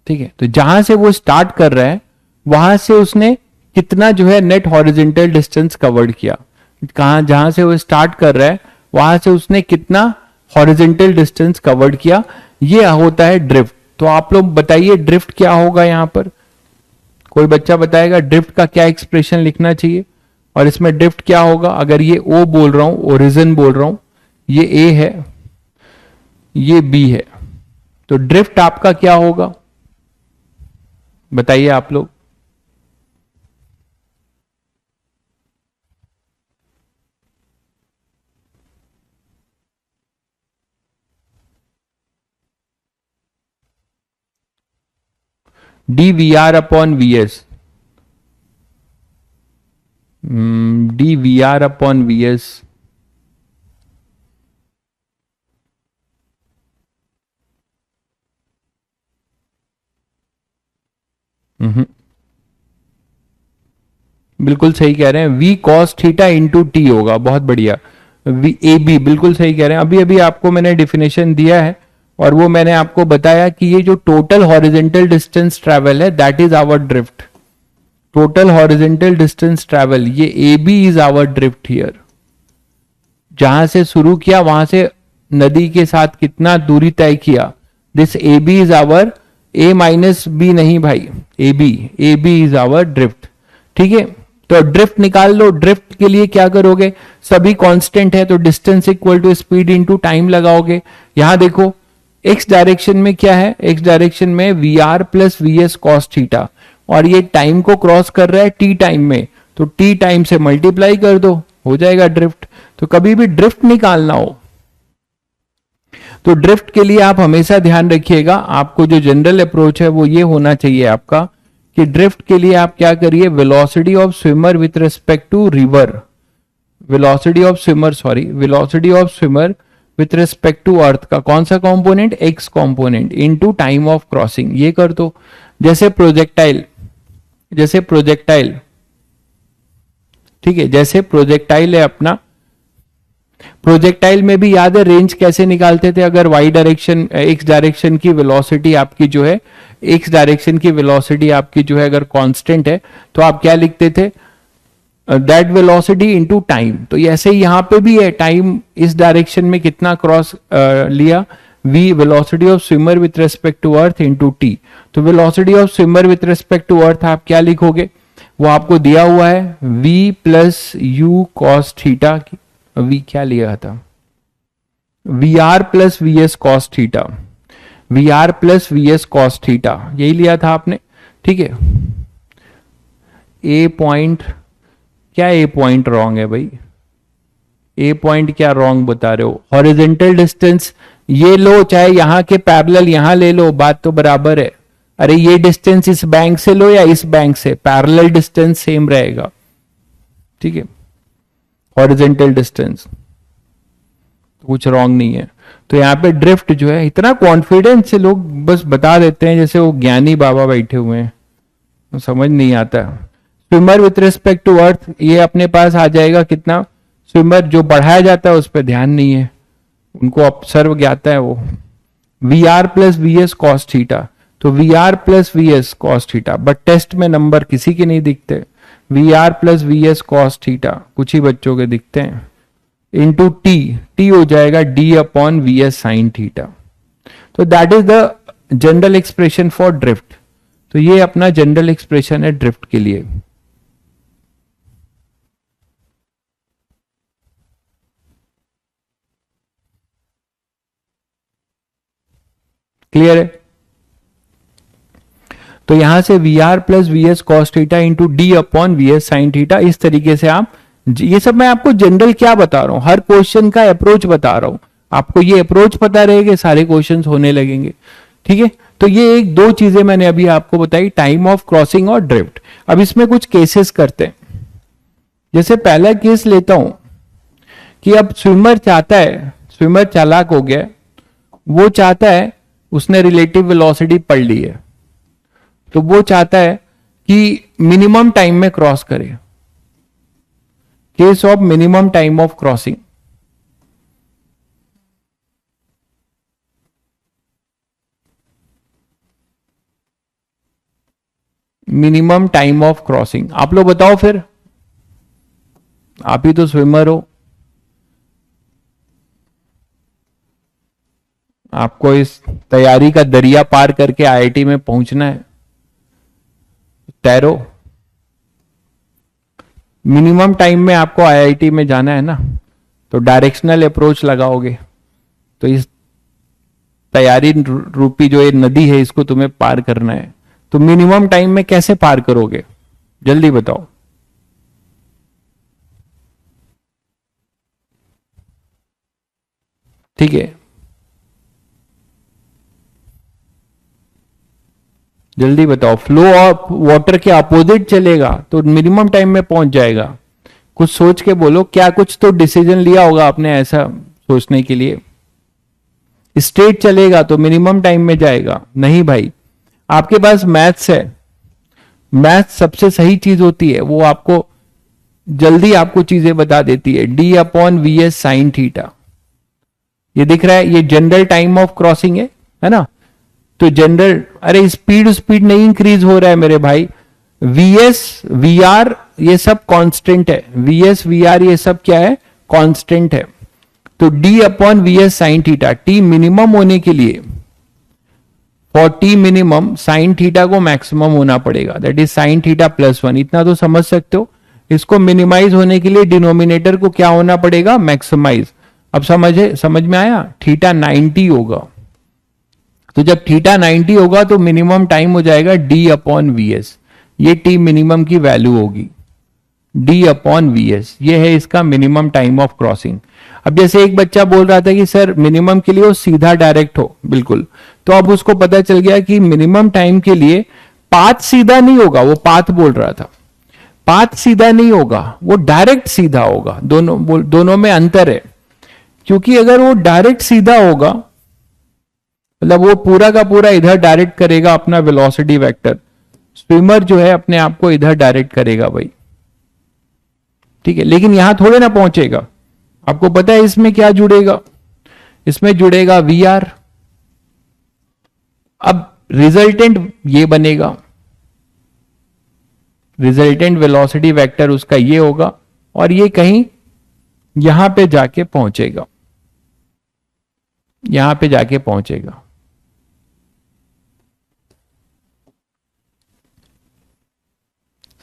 ठीक है। तो जहां से वो स्टार्ट कर रहा है वहां से उसने कितना जो है नेट हॉरिजॉन्टल डिस्टेंस कवर्ड किया, कहां जहां से वो स्टार्ट कर रहा है वहां से उसने कितना हॉरिजॉन्टल डिस्टेंस कवर्ड किया, ये होता है ड्रिफ्ट। तो आप लोग बताइए ड्रिफ्ट क्या होगा? यहां पर कोई बच्चा बताएगा ड्रिफ्ट का क्या एक्सप्रेशन लिखना चाहिए, और इसमें ड्रिफ्ट क्या होगा? अगर ये ओ बोल रहा हूं, ओरिजिन बोल रहा हूं, ये ए है, ये बी है, तो ड्रिफ्ट आपका क्या होगा बताइए आप लोग। D we are upon we s, d we are upon we s, बिल्कुल सही कह रहे हैं, v cos theta into t होगा, बहुत बढ़िया। वी ए बी, बिल्कुल सही कह रहे हैं। अभी अभी आपको मैंने डिफिनेशन दिया है और वो मैंने आपको बताया कि ये जो टोटल हॉरिजॉन्टल डिस्टेंस ट्रैवल है that is our drift. Total horizontal distance travel, ये A B is our drift here. जहां से शुरू किया वहां से नदी के साथ कितना दूरी तय किया, this a B is our, a minus b नहीं भाई, a B is our drift, ठीक है। तो ड्रिफ्ट निकाल लो। ड्रिफ्ट के लिए क्या करोगे? सभी कांस्टेंट है तो distance equal to speed into time लगाओगे। यहां देखो एक्स डायरेक्शन में क्या है, एक्स डायरेक्शन में v are plus V S cos theta, और ये टाइम को क्रॉस कर रहा है टी टाइम में, तो टी टाइम से मल्टीप्लाई कर दो, हो जाएगा ड्रिफ्ट। तो कभी भी ड्रिफ्ट निकालना हो तो ड्रिफ्ट के लिए आप हमेशा ध्यान रखिएगा, आपको जो जनरल अप्रोच है वो ये होना चाहिए आपका कि ड्रिफ्ट के लिए आप क्या करिए, velocity of swimmer with respect to river, velocity of swimmer with respect to earth का कौन सा component, x component into time of crossing, ये कर दो। जैसे प्रोजेक्टाइल ठीक है, जैसे प्रोजेक्टाइल है अपना, प्रोजेक्टाइल में भी याद है रेंज कैसे निकालते थे, अगर वाई डायरेक्शन एक्स डायरेक्शन की वेलोसिटी आपकी जो है, एक्स डायरेक्शन की वेलोसिटी आपकी जो है अगर कांस्टेंट है तो आप क्या लिखते थे, दैट वेलोसिटी इनटू टाइम। तो ऐसे ही यहां पे भी है, टाइम इस डायरेक्शन में कितना क्रॉस लिया, v velocity of swimmer with respect to earth into t। तो velocity of swimmer with respect to earth आप क्या लिखोगे, वो आपको दिया हुआ है v plus u cos theta, v क्या लिया था, v are plus V S cos theta, v are plus V S cos theta, यही लिया था आपने, ठीक है। ए पॉइंट क्या, ए पॉइंट रॉन्ग है भाई, ए पॉइंट क्या रॉन्ग बता रहे हो, हॉरिजेंटल डिस्टेंस ये लो, चाहे यहां के पैरेलल यहां ले लो, बात तो बराबर है। अरे ये डिस्टेंस इस बैंक से लो या इस बैंक से, पैरेलल डिस्टेंस सेम रहेगा, ठीक है, हॉरिजेंटल डिस्टेंस कुछ रॉन्ग नहीं है। तो यहाँ पे ड्रिफ्ट जो है, इतना कॉन्फिडेंस से लोग बस बता देते हैं जैसे वो ज्ञानी बाबा बैठे हुए हैं, तो समझ नहीं आता। Swimmer with respect to earth ये अपने पास आ जाएगा कितना, स्विमर जो बढ़ाया जाता है उस पर ध्यान नहीं है, उनको ऑब्जर्व ज्ञाता है वो, V are plus V S cos theta, तो V are plus V S cos theta, but test में नंबर किसी के नहीं दिखते, V are plus V S cos theta कुछ ही बच्चों के दिखते हैं, इंटू टी हो जाएगा D upon V S sine theta. तो that is the general expression for drift. तो ये अपना जनरल एक्सप्रेशन है ड्रिफ्ट के लिए। क्लियर है? तो यहां से we are plus V S cos theta into d upon V S sine theta, इस तरीके से आप, ये सब मैं आपको जनरल क्या बता रहा हूं, हर क्वेश्चन का अप्रोच बता रहा हूं, आपको ये अप्रोच पता रहेगा सारे क्वेश्चंस होने लगेंगे, ठीक है। तो ये एक दो चीजें मैंने अभी आपको बताई, टाइम ऑफ क्रॉसिंग और ड्रिफ्ट। अब इसमें कुछ केसेस करते हैं। जैसे पहला केस लेता हूं कि अब स्विमर चाहता है, स्विमर चालाक हो गया, वो चाहता है, उसने रिलेटिव वेलोसिटी पढ़ ली है, तो वो चाहता है कि मिनिमम टाइम में क्रॉस करे। Case of minimum time of crossing, minimum time of crossing, आप लोग बताओ फिर, आप ही तो स्विमर हो, आपको इस तैयारी का दरिया पार करके आईआईटी में पहुंचना है, तैरो। मिनिमम टाइम में आपको आईआईटी में जाना है ना, तो डायरेक्शनल अप्रोच लगाओगे, तो इस तैयारी रूपी जो ये नदी है इसको तुम्हें पार करना है, तो मिनिमम टाइम में कैसे पार करोगे, जल्दी बताओ। ठीक है, जल्दी बताओ। फ्लो ऑफ वाटर के अपोजिट चलेगा तो मिनिमम टाइम में पहुंच जाएगा। कुछ सोच के बोलो, क्या कुछ तो डिसीजन लिया होगा आपने ऐसा सोचने के लिए। स्ट्रेट चलेगा तो मिनिमम टाइम में जाएगा, नहीं भाई। आपके पास मैथ्स है, मैथ्स सबसे सही चीज होती है, वो आपको जल्दी आपको चीजें बता देती है। D upon V S sine theta, ये दिख रहा है, ये जनरल टाइम ऑफ क्रॉसिंग है ना। तो जनरल, अरे स्पीड नहीं इंक्रीज हो रहा है मेरे भाई। वीएस वी आर ये सब कांस्टेंट है, वीएस वी आर ये सब क्या है, कांस्टेंट है। तो D upon V S sine theta, T minimum होने के लिए, for T minimum sine theta को मैक्सिमम होना पड़ेगा, that is sine theta plus 1। इतना तो समझ सकते हो। इसको मिनिमाइज होने के लिए डिनोमिनेटर को क्या होना पड़ेगा, मैक्सिमाइज। अब समझ में आया, थीटा 90 होगा, तो जब थीटा 90 होगा तो मिनिमम टाइम हो जाएगा डी अपॉन वी एस, ये टी मिनिमम की वैल्यू होगी डी अपॉन वी एस, ये है इसका मिनिमम टाइम ऑफ क्रॉसिंग। अब जैसे एक बच्चा बोल रहा था कि सर मिनिमम के लिए वो सीधा डायरेक्ट हो, बिल्कुल, तो अब उसको पता चल गया कि मिनिमम टाइम के लिए पाथ सीधा नहीं होगा, वो पाथ बोल रहा था, पाथ सीधा नहीं होगा, वो डायरेक्ट सीधा होगा। दोनों में अंतर है, क्योंकि अगर वो डायरेक्ट सीधा होगा मतलब वो पूरा का पूरा इधर डायरेक्ट करेगा अपना वेलोसिटी वेक्टर, स्विमर जो है अपने आप को इधर डायरेक्ट करेगा भाई, ठीक है, लेकिन यहां थोड़े ना पहुंचेगा। आपको पता है इसमें क्या जुड़ेगा, इसमें जुड़ेगा वी आर। अब रिजल्टेंट ये बनेगा, रिजल्टेंट वेलोसिटी वेक्टर उसका ये होगा और ये कहीं यहां पे जाके पहुंचेगा, यहां पे जाके पहुंचेगा।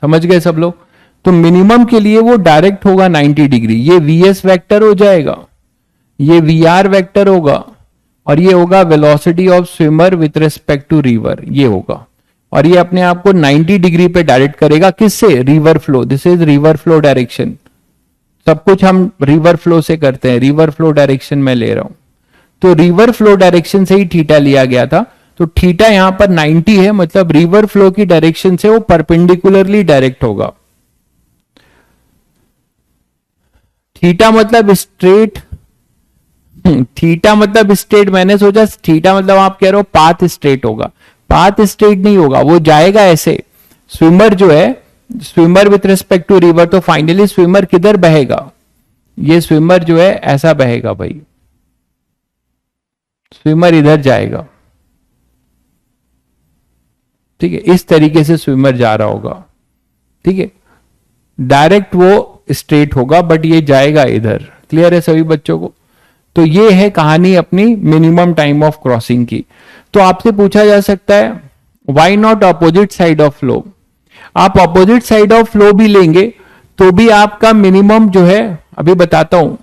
समझ गए सब लोग? तो मिनिमम के लिए वो डायरेक्ट होगा 90 डिग्री, ये वी एस वेक्टर हो जाएगा, ये वी आर वेक्टर होगा और ये होगा velocity of swimmer with respect to river, ये होगा, और ये अपने आप को 90 डिग्री पे डायरेक्ट करेगा, किससे? River flow. This is river flow direction, सब कुछ हम रिवर फ्लो से करते हैं, रिवर फ्लो डायरेक्शन में ले रहा हूं, तो रिवर फ्लो डायरेक्शन से ही थीटा लिया गया था, तो थीटा यहां पर 90 है, मतलब रिवर फ्लो की डायरेक्शन से वो परपेंडिकुलरली डायरेक्ट होगा। थीटा मतलब स्ट्रेट, थीटा मतलब स्ट्रेट, मैंने सोचा थीटा मतलब आप कह रहे हो पाथ स्ट्रेट होगा, पाथ स्ट्रेट नहीं होगा, वो जाएगा ऐसे, स्विमर जो है, swimmer with respect to river, तो फाइनली स्विमर किधर बहेगा? ये स्विमर जो है ऐसा बहेगा भाई, स्विमर इधर जाएगा, ठीक है, इस तरीके से स्विमर जा रहा होगा, ठीक है, डायरेक्ट वो स्ट्रेट होगा बट ये जाएगा इधर। क्लियर है सभी बच्चों को? तो ये है कहानी अपनी मिनिमम टाइम ऑफ क्रॉसिंग की। तो आपसे पूछा जा सकता है why not opposite side of flow? आप अपोजिट साइड ऑफ फ्लो भी लेंगे तो भी आपका मिनिमम जो है, अभी बताता हूं,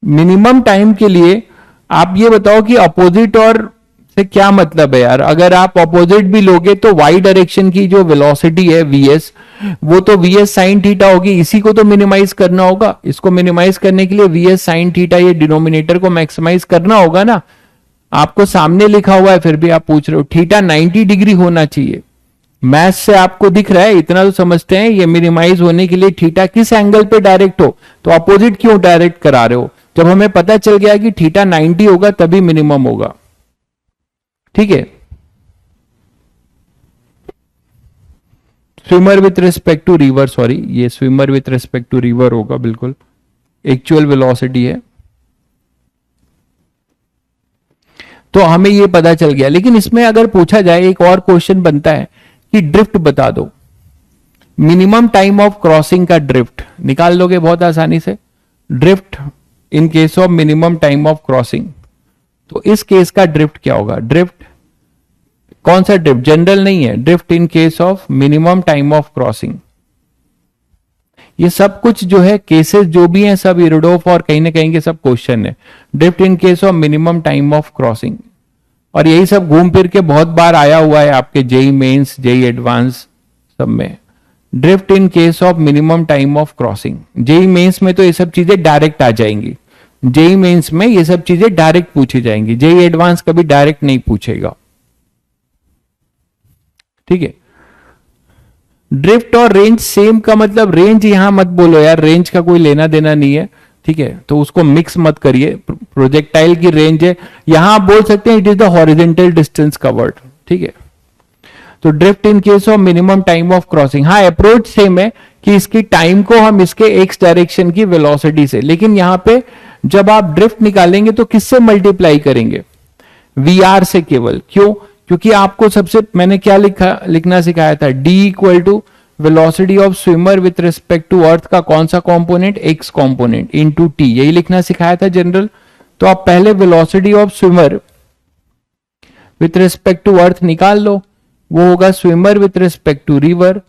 मिनिमम टाइम के लिए आप ये बताओ कि अपोजिट और से क्या मतलब है यार? अगर आप अपोजिट भी लोगे तो वाई डायरेक्शन की जो वेलोसिटी है वीएस, वो तो वीएस साइन थीटा होगी, इसी को तो मिनिमाइज करना होगा। इसको मिनिमाइज करने के लिए वीएस साइन थीटा, ये डिनोमिनेटर को मैक्सिमाइज करना होगा ना। आपको सामने लिखा हुआ है फिर भी आप पूछ रहे हो, थीटा 90 डिग्री होना चाहिए, मैथ से आपको दिख रहा है, इतना तो समझते हैं, ये मिनिमाइज होने के लिए थीटा किस एंगल पे डायरेक्ट हो, तो अपोजिट क्यों डायरेक्ट करा रहे हो? जब हमें पता चल गया कि थीटा 90 होगा तभी मिनिमम होगा, ठीक है। Swimmer with respect to river, sorry ये swimmer with respect to river होगा, बिल्कुल एक्चुअल वेलोसिटी है, तो हमें ये पता चल गया। लेकिन इसमें अगर पूछा जाए, एक और क्वेश्चन बनता है कि ड्रिफ्ट बता दो, मिनिमम टाइम ऑफ क्रॉसिंग का ड्रिफ्ट निकाल लोगे बहुत आसानी से, drift in case of minimum time of crossing. तो इस केस का ड्रिफ्ट क्या होगा? ड्रिफ्ट कौन सा ड्रिफ्ट? जनरल नहीं है, drift in case of minimum time of crossing. ये सब कुछ जो है केसेस जो भी हैं सब इरोडोफ और कहीं ना कहीं के सब क्वेश्चन है, drift in case of minimum time of crossing, और यही सब घूम फिर के बहुत बार आया हुआ है आपके जेई मेंस, जेई एडवांस सब में, drift in case of minimum time of crossing. JEE Mains में तो ये सब चीजें डायरेक्ट आ जाएंगी, जेई मेंस में ये सब चीजें डायरेक्ट पूछी जाएंगी, जेई एडवांस कभी डायरेक्ट नहीं पूछेगा, ठीक है। ड्रिफ्ट और रेंज सेम का मतलब, रेंज यहां मत बोलो यार, रेंज का कोई लेना देना नहीं है, ठीक है, तो उसको मिक्स मत करिए। प्रोजेक्टाइल की रेंज है, यहां आप बोल सकते हैं it is the horizontal distance covered, ठीक है। तो drift in case of minimum time of crossing, हाँ अप्रोच सेम है कि इसकी टाइम को हम इसके एक्स डायरेक्शन की वेलोसिटी से, लेकिन यहां पे जब आप ड्रिफ्ट निकालेंगे तो किससे मल्टीप्लाई करेंगे? वी आर से केवल। क्यों? क्योंकि आपको सबसे मैंने क्या लिखना सिखाया था, D equal to velocity of swimmer with respect to earth का कौन सा component? X component into T, यही लिखना सिखाया था जनरल। तो आप पहले velocity of swimmer with respect to earth निकाल लो, वो होगा swimmer with respect to river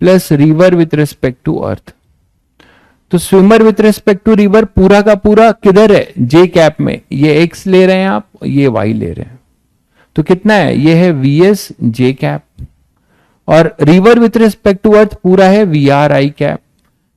plus river with respect to earth. तो swimmer with respect to river पूरा का पूरा किधर है? जे कैप में, ये एक्स ले रहे हैं आप, ये वाई ले रहे हैं, तो कितना है, ये है वी एस जे कैप, और river with respect to earth पूरा है वी आर आई कैप।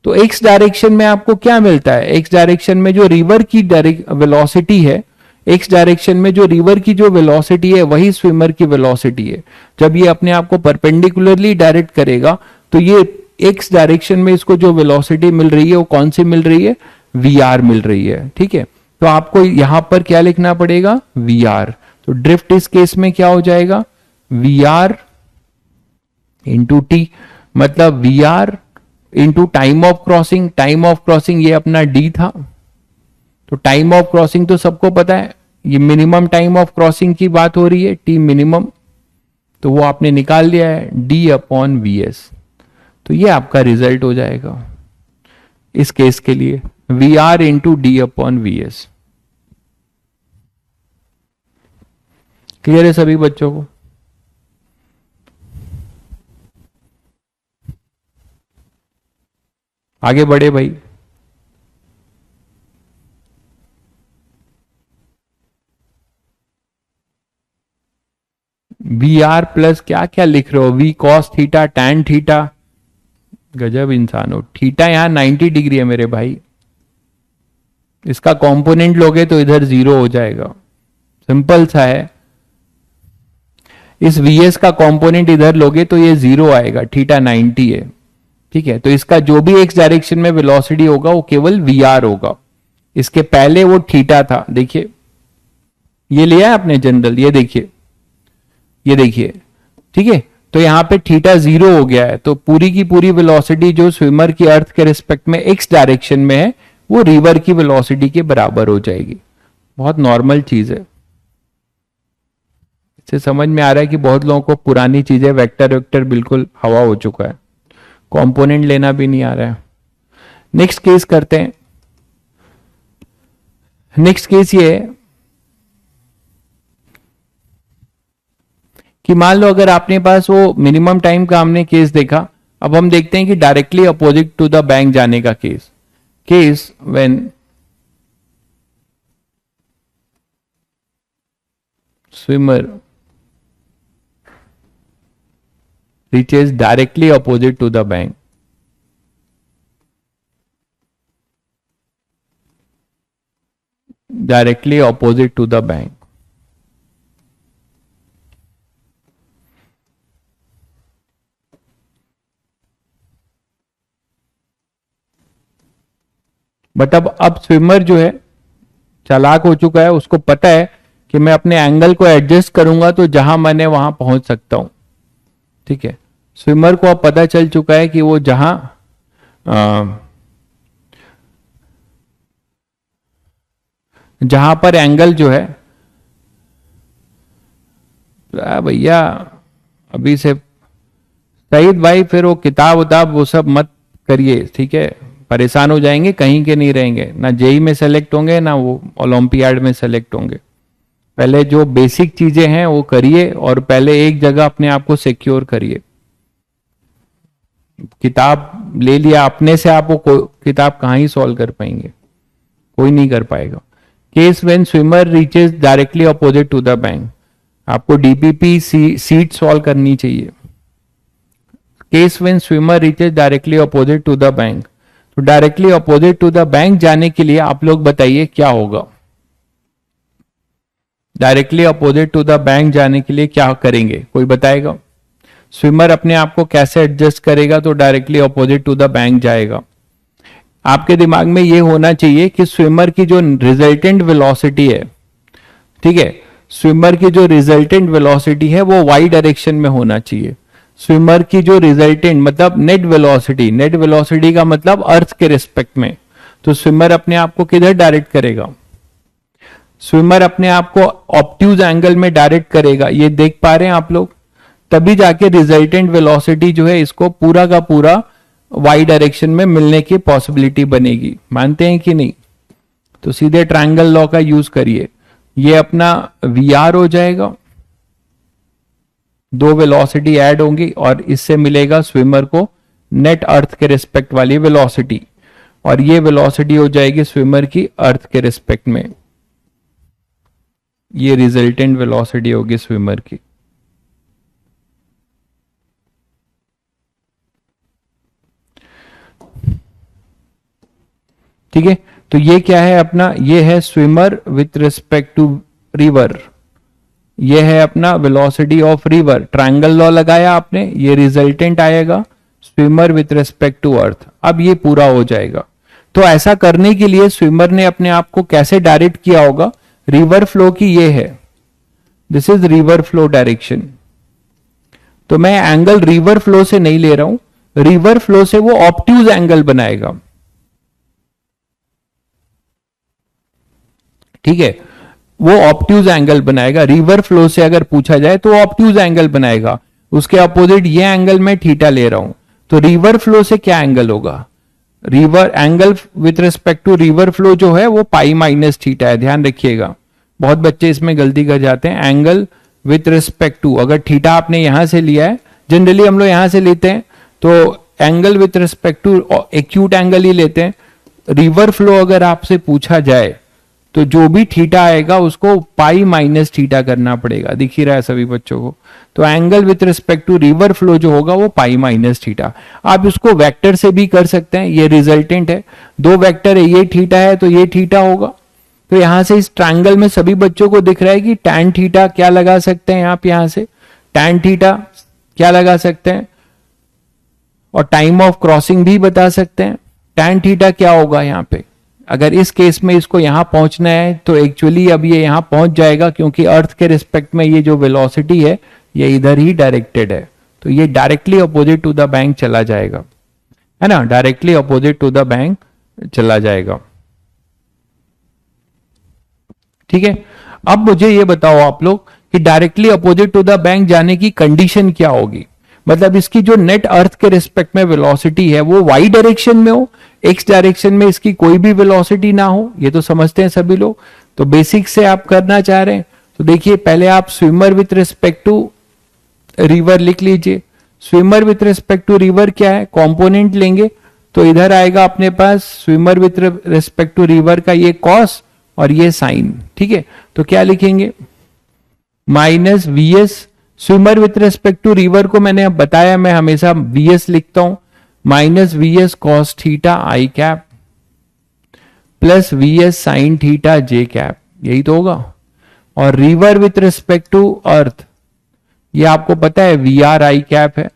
तो एक्स डायरेक्शन में आपको क्या मिलता है, एक्स डायरेक्शन में जो रिवर की वेलोसिटी है, एक्स डायरेक्शन में जो रिवर की जो वेलोसिटी है वही स्विमर की वेलोसिटी है। जब ये अपने आप को परपेंडिकुलरली डायरेक्ट करेगा तो ये एक्स डायरेक्शन में इसको जो वेलोसिटी मिल रही है वो कौन सी मिल रही है, वी आर मिल रही है। ठीक है, तो आपको यहां पर क्या लिखना पड़ेगा, वी आर। तो ड्रिफ्ट इस केस में क्या हो जाएगा, वी आर इंटू टी, मतलब v r into time of crossing. Time of crossing ये अपना डी था, तो टाइम ऑफ क्रॉसिंग तो सबको पता है, ये मिनिमम टाइम ऑफ क्रॉसिंग की बात हो रही है, टी मिनिमम, तो वो आपने निकाल लिया है डी अपॉन वी एस। तो ये आपका रिजल्ट हो जाएगा इस केस के लिए, v r into d upon we s. Clear है सभी बच्चों को? आगे बढ़े भाई। वी आर प्लस क्या क्या लिख रहे हो, v cos theta tan theta, गजब इंसान हो। थीटा यहां 90 डिग्री है मेरे भाई, इसका कंपोनेंट लोगे तो इधर 0 हो जाएगा, सिंपल सा है। इस वीएस का कंपोनेंट इधर लोगे तो ये 0 आएगा, थीटा 90 है। ठीक है, तो इसका जो भी एक्स डायरेक्शन में वेलोसिटी होगा वो केवल वी आर होगा। इसके पहले वो थीटा था, देखिए ये लिया है आपने जनरल, ये देखिए, ये देखिए, ठीक है। तो यहां पे थीटा 0 हो गया है, तो पूरी की पूरी वेलोसिटी जो स्विमर की अर्थ के रिस्पेक्ट में एक्स डायरेक्शन में है वो रिवर की वेलोसिटी के बराबर हो जाएगी। बहुत नॉर्मल चीज है, इससे समझ में आ रहा है कि बहुत लोगों को पुरानी चीजें वेक्टर वेक्टर बिल्कुल हवा हो चुका है, कंपोनेंट लेना भी नहीं आ रहा है। नेक्स्ट केस करते हैं। नेक्स्ट केस ये है कि मान लो अगर आपने पास वो मिनिमम टाइम का हमने केस देखा, अब हम देखते हैं कि directly opposite to the bank जाने का case. Case when swimmer reaches directly opposite to the bank, directly opposite to the bank, but अब स्विमर जो है चालाक हो चुका है, उसको पता है कि मैं अपने एंगल को एडजस्ट करूंगा तो जहां मैंने वहां पहुंच सकता हूं। ठीक है, स्विमर को अब पता चल चुका है कि वो जहां पर एंगल जो है, भैया अभी से सईद भाई फिर वो किताब उताब वो सब मत करिए, ठीक है, परेशान हो जाएंगे, कहीं के नहीं रहेंगे, ना जेई में सेलेक्ट होंगे ना वो ओलंपियाड में सेलेक्ट होंगे। पहले जो बेसिक चीजें हैं वो करिए और पहले एक जगह अपने आप को सिक्योर करिए। किताब ले लिया अपने से, आप वो किताब कहाँ ही सॉल्व कर पाएंगे, कोई नहीं कर पाएगा। Case when swimmer reaches directly opposite to the bank, आपको डीपीपी सीट सॉल्व करनी चाहिए। Case when swimmer reaches directly opposite to the bank, तो directly opposite to the bank जाने के लिए आप लोग बताइए क्या होगा। Directly opposite to the bank जाने के लिए क्या करेंगे, कोई बताएगा? स्विमर अपने आप को कैसे एडजस्ट करेगा तो directly opposite to the bank जाएगा? आपके दिमाग में ये होना चाहिए कि स्विमर की जो रिजल्टेंट वेलोसिटी है, ठीक है, स्विमर की जो रिजल्टेंट वेलोसिटी है वो वाई डायरेक्शन में होना चाहिए। स्विमर की जो रिजल्टेंट मतलब नेट वेलोसिटी, नेट वेलोसिटी का मतलब अर्थ के रिस्पेक्ट में, तो स्विमर अपने आप को किधर डायरेक्ट करेगा? स्विमर अपने आप को ऑब्ट्यूज एंगल में डायरेक्ट करेगा, ये देख पा रहे हैं आप लोग? तभी जाके रिजल्टेंट वेलोसिटी जो है इसको पूरा का पूरा वाई डायरेक्शन में मिलने की पॉसिबिलिटी बनेगी। मानते हैं कि नहीं? तो सीधे ट्रायंगल लॉ का यूज करिए, ये अपना वी आर हो जाएगा, दो वेलोसिटी ऐड होंगी और इससे मिलेगा स्विमर को नेट अर्थ के रिस्पेक्ट वाली वेलोसिटी, और ये वेलोसिटी हो जाएगी स्विमर की अर्थ के रिस्पेक्ट में। ये रिजल्टेंट वेलोसिटी होगी स्विमर की। ठीक है, तो ये क्या है अपना, ये है swimmer with respect to river, ये है अपना velocity of river. Triangle law लगाया आपने, ये रिजल्टेंट आएगा swimmer with respect to earth. अब ये पूरा हो जाएगा। तो ऐसा करने के लिए स्विमर ने अपने आप को कैसे डायरेक्ट किया होगा, रिवर फ्लो की ये है, this is river flow direction. तो मैं एंगल रिवर फ्लो से नहीं ले रहा हूं, रिवर फ्लो से वो ऑब्ट्यूज एंगल बनाएगा। ठीक है, वो ऑब्ट्यूज एंगल बनाएगा। रिवर फ्लो से अगर पूछा जाए तो ऑब्ट्यूज एंगल बनाएगा। उसके अपोजिट ये एंगल मैं थीटा ले रहा हूं, तो रिवर फ्लो से क्या एंगल होगा, river angle with respect to river flow जो है वो पाई माइनस थीटा है। ध्यान रखिएगा, बहुत बच्चे इसमें गलती कर जाते हैं। एंगल विथ रिस्पेक्ट टू, अगर थीटा आपने यहां से लिया है, जनरली हम लोग यहां से लेते हैं, तो angle with respect to acute angle ही लेते हैं। रिवर फ्लो अगर आपसे पूछा जाए तो जो भी थीटा आएगा उसको पाई माइनस थीटा करना पड़ेगा। दिख ही रहा है सभी बच्चों को। तो angle with respect to river flow जो होगा वो पाई माइनस थीटा। आप इसको वेक्टर से भी कर सकते हैं, ये रिजल्टेंट है, दो वेक्टर है, ये थीटा है तो ये थीटा होगा। तो यहां से इस ट्रायंगल में सभी बच्चों को दिख रहा है कि टैन थीटा क्या लगा सकते हैं आप, यहां से टैन थीटा क्या लगा सकते हैं, और टाइम ऑफ क्रॉसिंग भी बता सकते हैं। टैन थीटा क्या होगा यहाँ पे, अगर इस केस में इसको यहां पहुंचना है तो एक्चुअली अब ये यहां पहुंच जाएगा, क्योंकि अर्थ के रिस्पेक्ट में ये जो वेलोसिटी है ये इधर ही डायरेक्टेड है, तो ये directly opposite to the bank चला जाएगा, है ना, directly opposite to the bank चला जाएगा। ठीक है, अब मुझे ये बताओ आप लोग कि directly opposite to the bank जाने की कंडीशन क्या होगी। मतलब इसकी जो नेट अर्थ के रिस्पेक्ट में वेलोसिटी है वो वाई डायरेक्शन में हो, एक्स डायरेक्शन में इसकी कोई भी वेलोसिटी ना हो, ये तो समझते हैं सभी लोग। तो बेसिक से आप करना चाह रहे हैं तो देखिए, पहले आप swimmer with respect to river लिख लीजिए। Swimmer with respect to river क्या है, कंपोनेंट लेंगे तो इधर आएगा अपने पास swimmer with respect to river का ये कॉस और ये साइन। ठीक है, तो क्या लिखेंगे, minus VS. Swimmer with respect to river को मैंने अब बताया, मैं हमेशा वीएस लिखता हूं, माइनस वीएस कॉस थीटा आई cap plus VS sine theta जे कैप, यही तो होगा। और river with respect to earth, ये आपको पता है वी आर आई कैप है।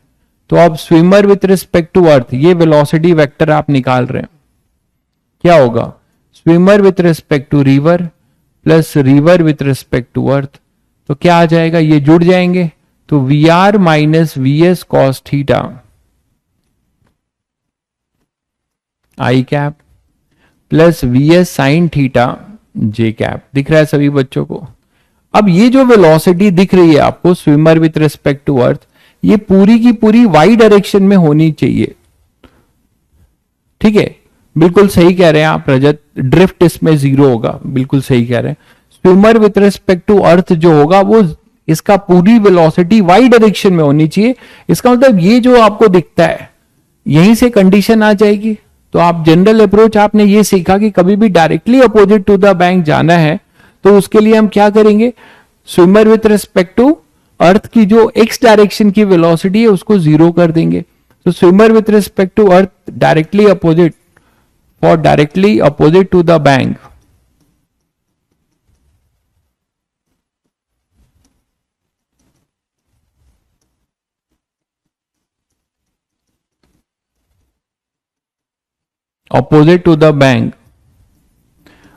तो अब swimmer with respect to earth, ये वेलोसिटी वेक्टर आप निकाल रहे हैं, क्या होगा, swimmer with respect to river plus river with respect to earth, तो क्या आ जाएगा, ये जुड़ जाएंगे, तो V R minus V S cos theta आई cap plus V S sine theta जे कैप। दिख रहा है सभी बच्चों को। अब ये जो वेलोसिटी दिख रही है आपको swimmer with respect to earth, ये पूरी की पूरी वाई डायरेक्शन में होनी चाहिए। ठीक है, बिल्कुल सही कह रहे हैं आप रजत, ड्रिफ्ट इसमें जीरो होगा, बिल्कुल सही कह रहे हैं। Swimmer with respect to earth जो होगा वो इसका पूरी वेलोसिटी वाई डायरेक्शन में होनी चाहिए। इसका मतलब ये जो आपको दिखता है यहीं से कंडीशन आ जाएगी। तो आप जनरल अप्रोच आपने ये सीखा कि कभी भी directly opposite to the bank जाना है तो उसके लिए हम क्या करेंगे, swimmer with respect to earth की जो एक्स डायरेक्शन की वेलोसिटी है उसको जीरो कर देंगे। तो swimmer with respect to earth directly opposite, for directly opposite to the bank, opposite to the bank.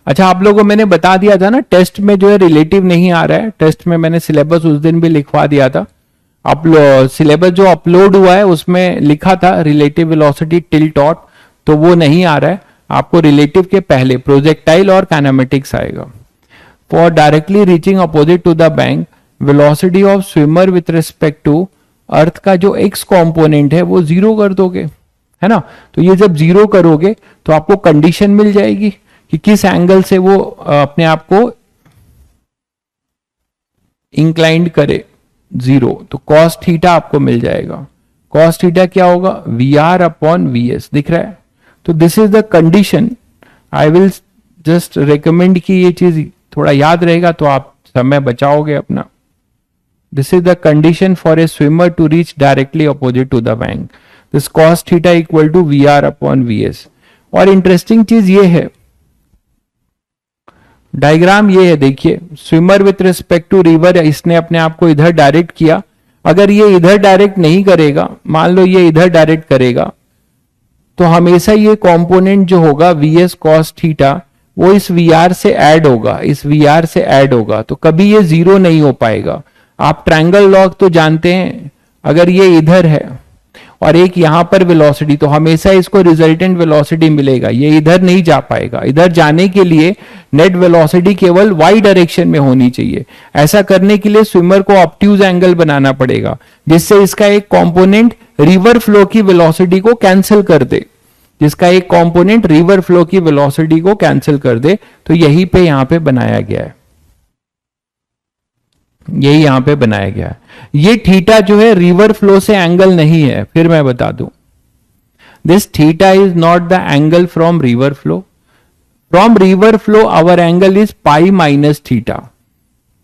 अच्छा, आप लोगों को मैंने बता दिया था ना टेस्ट में जो है रिलेटिव नहीं आ रहा है। टेस्ट में मैंने सिलेबस उस दिन भी लिखवा दिया था। सिलेबस जो अपलोड हुआ है उसमें लिखा था रिलेटिव वेलोसिटी टिल टॉट, तो वो नहीं आ रहा है। आपको रिलेटिव के पहले प्रोजेक्टाइल और काइनेमेटिक्स आएगा। For directly reaching opposite to the bank, velocity of swimmer with respect to earth का जो एक्स कॉम्पोनेंट है वो जीरो कर दोगे, है ना। तो ये जब जीरो करोगे तो आपको कंडीशन मिल जाएगी कि किस एंगल से वो अपने आप को इंक्लाइंड करे, जीरो। तो कॉस थीटा आपको मिल जाएगा। कॉस थीटा क्या होगा, V are upon we S, दिख रहा है। तो this is the condition. I will just recommend कि ये चीज थोड़ा याद रहेगा तो आप समय बचाओगे अपना। This is the condition for a swimmer to reach directly opposite to the bank, this cos theta equal to V are upon we S. और इंटरेस्टिंग चीज ये है, डायग्राम ये है, देखिए swimmer with respect to river, इसने अपने आप को इधर डायरेक्ट किया। अगर ये इधर डायरेक्ट नहीं करेगा, मान लो ये इधर डायरेक्ट करेगा, तो हमेशा ये कंपोनेंट जो होगा वी एस कॉस थीटा वो इस वी आर से ऐड होगा, इस वी आर से ऐड होगा, तो कभी ये जीरो नहीं हो पाएगा। आप ट्रायंगल लॉग तो जानते हैं, अगर ये इधर है और एक यहां पर वेलोसिटी, तो हमेशा इसको रिजल्टेंट वेलोसिटी मिलेगा, ये इधर नहीं जा पाएगा। इधर जाने के लिए नेट वेलोसिटी केवल वाई डायरेक्शन में होनी चाहिए। ऐसा करने के लिए स्विमर को ऑब्ट्यूज एंगल बनाना पड़ेगा, जिससे इसका एक कंपोनेंट रिवर फ्लो की वेलोसिटी को कैंसिल कर दे, जिसका एक कंपोनेंट रिवर फ्लो की वेलोसिटी को कैंसिल कर दे। तो यही पे यहां पे बनाया गया है, यही यहां पे बनाया गया है। ये थीटा जो है रिवर फ्लो से एंगल नहीं है, फिर मैं बता दूं, this theta is not the angle from river flow. From river flow hour angle is pi minus theta,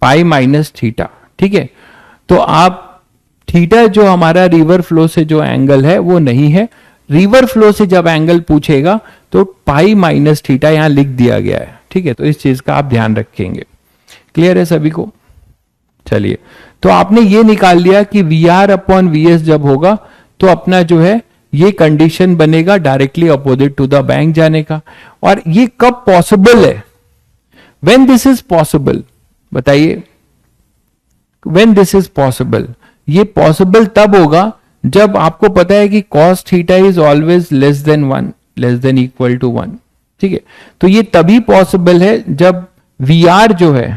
pi minus theta, ठीक है। तो आप थीटा जो हमारा रिवर फ्लो से जो एंगल है वो नहीं है। रिवर फ्लो से जब एंगल पूछेगा तो पाई माइनस थीटा यहां लिख दिया गया है, ठीक है। तो इस चीज का आप ध्यान रखेंगे। क्लियर है सभी को? चलिए, तो आपने ये निकाल लिया कि we are upon we S जब होगा तो अपना जो है ये कंडीशन बनेगा directly opposite to the bank जाने का। और ये कब पॉसिबल है? व्हेन दिस इज पॉसिबल, बताइए व्हेन दिस इज पॉसिबल। ये पॉसिबल तब होगा जब आपको पता है कि cos theta is always less than 1, less than equal to 1, ठीक है। तो ये तभी पॉसिबल है जब वी आर जो है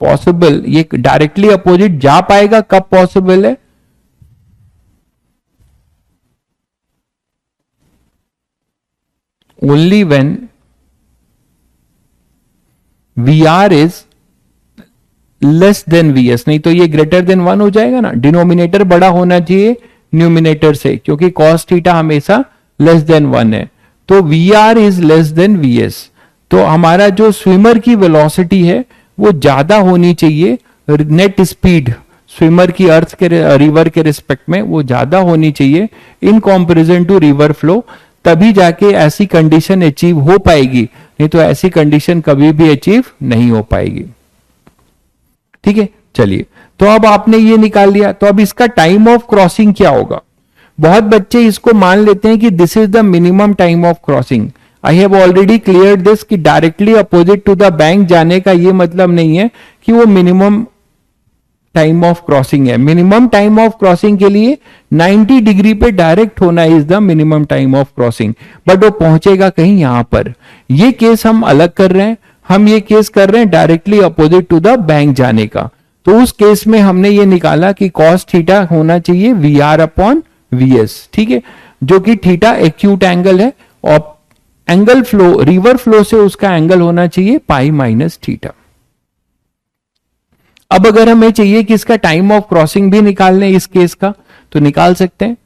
पॉसिबल, ये डायरेक्टली अपोजिट जा पाएगा। कब पॉसिबल है? Only when V R is less than V S. नहीं तो ये ग्रेटर देन 1 हो जाएगा ना। डिनोमिनेटर बड़ा होना चाहिए न्यूमिनेटर से, क्योंकि cos थीटा हमेशा लेस देन 1 है। तो V R is less than V S. तो हमारा जो स्विमर की वेलोसिटी है वो ज्यादा होनी चाहिए, नेट स्पीड स्विमर की अर्थ के रिवर के रिस्पेक्ट में वो ज्यादा होनी चाहिए in comparison to river flow. तभी जाके ऐसी कंडीशन अचीव हो पाएगी, नहीं तो ऐसी कंडीशन कभी भी अचीव नहीं हो पाएगी, ठीक है। चलिए, तो अब आपने ये निकाल लिया, तो अब इसका टाइम ऑफ क्रॉसिंग क्या होगा? बहुत बच्चे इसको मान लेते हैं कि this is the minimum time of crossing. I have already clear this कि directly opposite to the bank जाने का ये मतलब नहीं है कि वो मिनिमम टाइम ऑफ क्रॉसिंग है। मिनिमम टाइम ऑफ क्रॉसिंग के लिए 90 डिग्री पे डायरेक्ट होना is the minimum time of crossing, but वो पहुंचेगा कहीं यहां पर। ये केस हम अलग कर रहे हैं, हम ये केस कर रहे हैं directly opposite to the bank जाने का। तो उस केस में हमने ये निकाला कि cos थीटा होना चाहिए V are upon we S, ठीक है, जो कि थीटा एक्यूट एंगल है और एंगल फ्लो रिवर फ्लो से उसका एंगल होना चाहिए पाई माइनस थीटा। अब अगर हमें चाहिए कि इसका टाइम ऑफ क्रॉसिंग भी निकाल लें इस केस का, तो निकाल सकते हैं।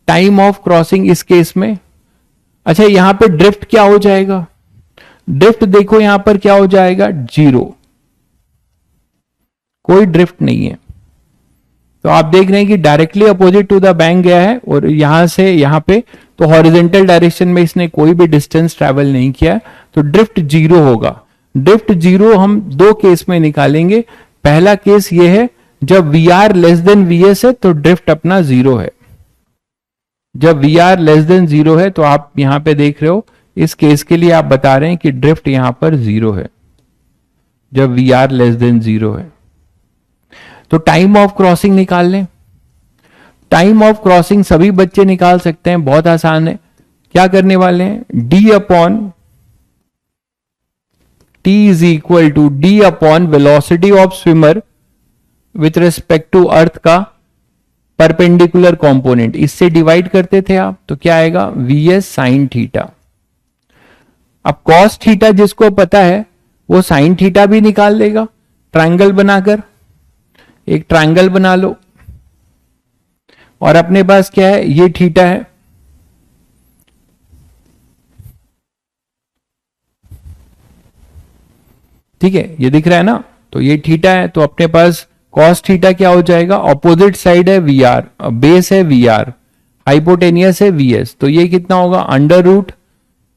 टाइम ऑफ क्रॉसिंग इस केस में, अच्छा यहां पे ड्रिफ्ट क्या हो जाएगा? ड्रिफ्ट देखो यहां पर क्या हो जाएगा? 0, कोई ड्रिफ्ट नहीं है। तो आप देख रहे हैं कि directly opposite to the bank गया है और यहां से यहां पे तो हॉरिजॉन्टल डायरेक्शन में इसने कोई भी डिस्टेंस ट्रैवल नहीं किया, तो ड्रिफ्ट 0 होगा। ड्रिफ्ट 0 हम दो केस में निकालेंगे। पहला केस ये है जब V R less than V S है तो ड्रिफ्ट अपना 0 है। जब वी आर लेस देन 0 है तो आप यहां पे देख रहे हो इस केस के लिए आप बता रहे हैं कि ड्रिफ्ट यहां पर 0 है जब वी आर लेस देन 0 है। तो टाइम ऑफ क्रॉसिंग निकाल लें। टाइम ऑफ क्रॉसिंग सभी बच्चे निकाल सकते हैं, बहुत आसान है। क्या करने वाले हैं? D upon T is equal to D upon velocity of swimmer with respect to earth का परपेंडिकुलर कंपोनेंट। इससे डिवाइड करते थे आप, तो क्या आएगा? V S sine theta. अब कॉस थीटा जिसको पता है वो साइन थीटा भी निकाल लेगा। ट्रायंगल बनाकर एक ट्रायंगल बना लो और अपने पास क्या है? ये थीटा है, ठीक है, ये दिख रहा है ना, तो ये थीटा है, तो अपने पास कॉस थीटा क्या हो जाएगा, ऑपोजिट साइड है वी आर, बेस है वी आर, हाइपोटेनियस है वी एस, तो ये कितना होगा under root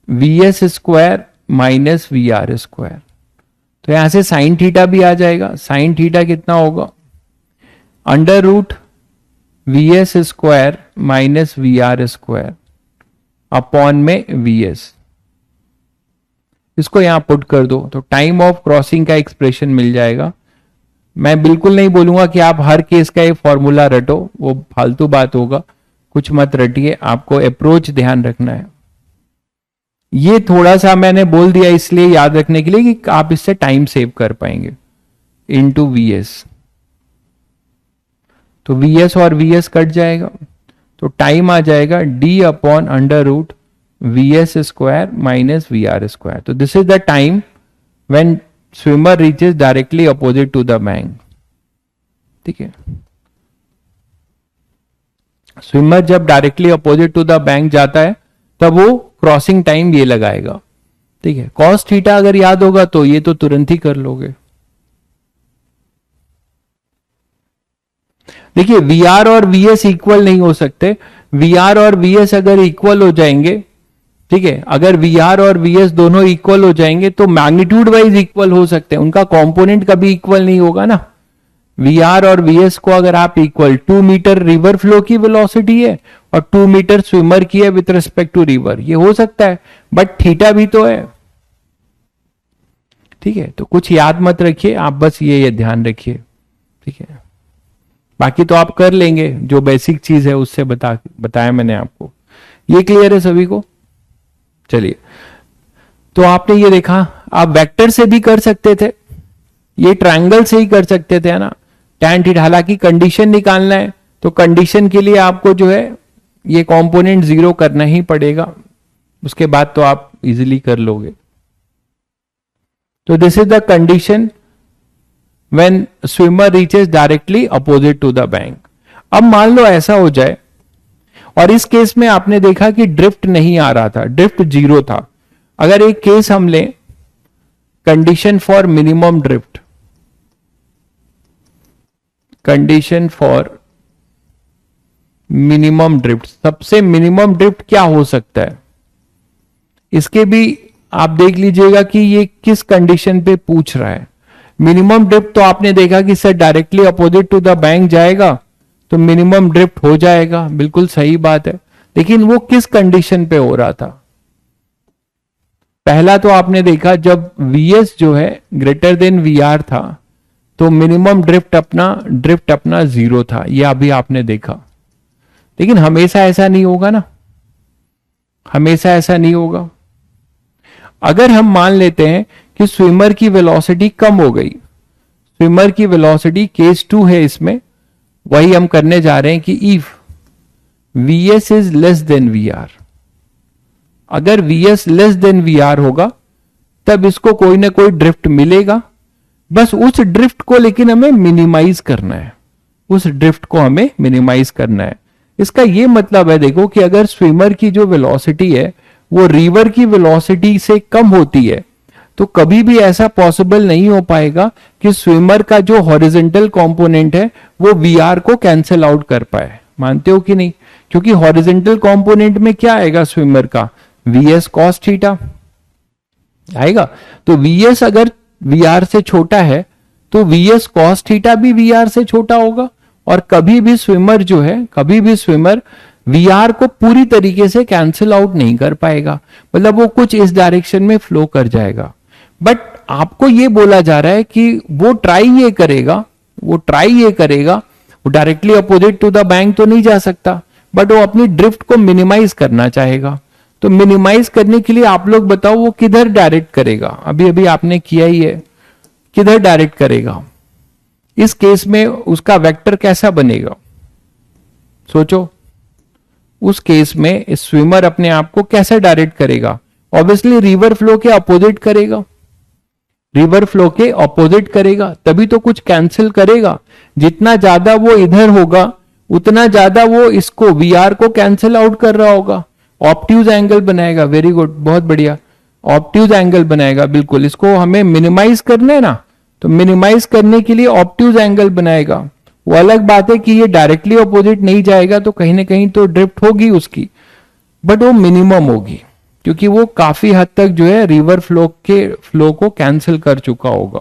V S square minus V R square. तो यहां से साइन थीटा भी आ जाएगा, साइन थीटा कितना होगा under root V S square minus V R square upon में वी एस। इसको यहां पुट कर दो तो टाइम ऑफ क्रॉसिंग का एक्सप्रेशन मिल जाएगा। मैं बिल्कुल नहीं बोलूंगा कि आप हर केस का ये फॉर्मूला रटो, वो फालतू बात होगा, कुछ मत रटिए, आपको अप्रोच ध्यान रखना है। ये थोड़ा सा मैंने बोल दिया इसलिए याद रखने के लिए कि आप इससे टाइम सेव कर पाएंगे। इनटू वी एस, तो वी एस और वी एस कट जाएगा, तो टाइम आ जाएगा D upon under root V S square minus V R square. तो this is the time when swimmer reaches directly opposite to the bank. ठीक है, swimmer जब directly opposite to the bank जाता है तब वो क्रॉसिंग टाइम ये लगाएगा। ठीक है, कॉस थीटा अगर याद होगा तो ये तो तुरंत ही कर लोगे। देखिए वी आर और वी एस इक्वल नहीं हो सकते, वी आर और वी एस अगर इक्वल हो जाएंगे, ठीक है, अगर वी आर और वी एस दोनों इक्वल हो जाएंगे तो मैग्नीट्यूड वाइज इक्वल हो सकते हैं, उनका कंपोनेंट कभी इक्वल नहीं होगा ना। वी आर और वी एस को अगर आप इक्वल 2 मीटर रिवर फ्लो की वेलोसिटी है और 2 मीटर स्विमर की है विथ रिस्पेक्ट टू रिवर, ये हो सकता है, बट थीटा भी तो है। ठीक है, तो कुछ याद मत रखिए आप, बस ये ध्यान रखिए। ठीक है, बाकी तो आप कर लेंगे, जो बेसिक चीज है उससे बताया मैंने आपको। ये क्लियर है सभी को? चलिए, तो आपने ये देखा, आप वेक्टर से भी कर सकते थे, ये ट्रायंगल से ही कर सकते थे, है ना, टैन थीटा। हालांकि कंडीशन निकालना है तो कंडीशन के लिए आपको जो है ये कंपोनेंट जीरो करना ही पड़ेगा, उसके बाद तो आप इजीली कर लोगे। तो this is the condition when swimmer reaches directly opposite to the bank. अब मान लो ऐसा हो जाए, और इस केस में आपने देखा कि ड्रिफ्ट नहीं आ रहा था, ड्रिफ्ट जीरो था। अगर एक केस हम लें, condition for minimum drift, condition for minimum drift, सबसे मिनिमम ड्रिफ्ट क्या हो सकता है, इसके भी आप देख लीजिएगा कि ये किस कंडीशन पे पूछ रहा है। मिनिमम ड्रिफ्ट तो आपने देखा कि sir directly opposite to the bank जाएगा तो मिनिमम ड्रिफ्ट हो जाएगा, बिल्कुल सही बात है, लेकिन वो किस कंडीशन पे हो रहा था। पहला तो आपने देखा जब Vs जो है ग्रेटर देन Vr था तो मिनिमम ड्रिफ्ट अपना जीरो था, ये अभी आपने देखा। लेकिन हमेशा ऐसा नहीं होगा ना, हमेशा ऐसा नहीं होगा। अगर हम मान लेते हैं कि स्विमर की वेलोसिटी कम हो गई, स्विमर की वेलोसिटी केस 2 है इसमें, वही हम करने जा रहे हैं कि if Vs is less then Vr, अगर Vs लेस देन Vr होगा तब इसको कोई ना कोई ड्रिफ्ट मिलेगा, बस उस ड्रिफ्ट को लेकिन हमें मिनिमाइज करना है, उस ड्रिफ्ट को हमें मिनिमाइज करना है। इसका ये मतलब है, देखो कि अगर स्विमर की जो वेलोसिटी है वो रिवर की वेलोसिटी से कम होती है तो कभी भी ऐसा पॉसिबल नहीं हो पाएगा कि स्विमर का जो हॉरिजॉन्टल कंपोनेंट है वो Vr को कैंसिल आउट कर पाए। मानते हो कि नहीं? क्योंकि हॉरिजॉन्टल कंपोनेंट में क्या आएगा स्विमर का, Vs cos थीटा आएगा। तो Vs अगर Vr से छोटा है तो Vs cos थीटा भी Vr से छोटा होगा, और कभी भी स्विमर जो है, कभी भी स्विमर Vr को पूरी तरीके से कैंसिल आउट नहीं कर पाएगा, मतलब वो कुछ इस डायरेक्शन में फ्लो कर जाएगा। बट आपको ये बोला जा रहा है कि वो ट्राई ये करेगा, वो directly opposite to the bank तो नहीं जा सकता, बट वो अपनी ड्रिफ्ट को मिनिमाइज करना चाहेगा। तो मिनिमाइज करने के लिए आप लोग बताओ वो किधर डायरेक्ट करेगा, अभी अभी आपने किया ही है, किधर डायरेक्ट करेगा? इस केस में उसका वेक्टर कैसा बनेगा, सोचो। उस केस में स्विमर अपने आप को कैसे डायरेक्ट करेगा? ऑब्वियसली रिवर फ्लो के अपोजिट करेगा, रिवर फ्लो के ऑपोजिट करेगा, तभी तो कुछ कैंसिल करेगा। जितना ज्यादा वो इधर होगा उतना ज्यादा वो इसको Vr को कैंसिल आउट कर रहा होगा, ऑब्ट्यूज एंगल बनाएगा। वेरी गुड, बहुत बढ़िया। ऑब्ट्यूज एंगल बनाएगा, बिल्कुल। इसको हमें मिनिमाइज करना है ना, तो मिनिमाइज करने के लिए ऑब्ट्यूज एंगल बनाएगा। वो अलग बात है कि ये डायरेक्टली अपोजिट नहीं जाएगा तो कहीं ना कहीं तो ड्रिफ्ट होगी उसकी, बट वो मिनिमम होगी क्योंकि वो काफी हद तक जो है रिवर फ्लो को कैंसिल कर चुका होगा।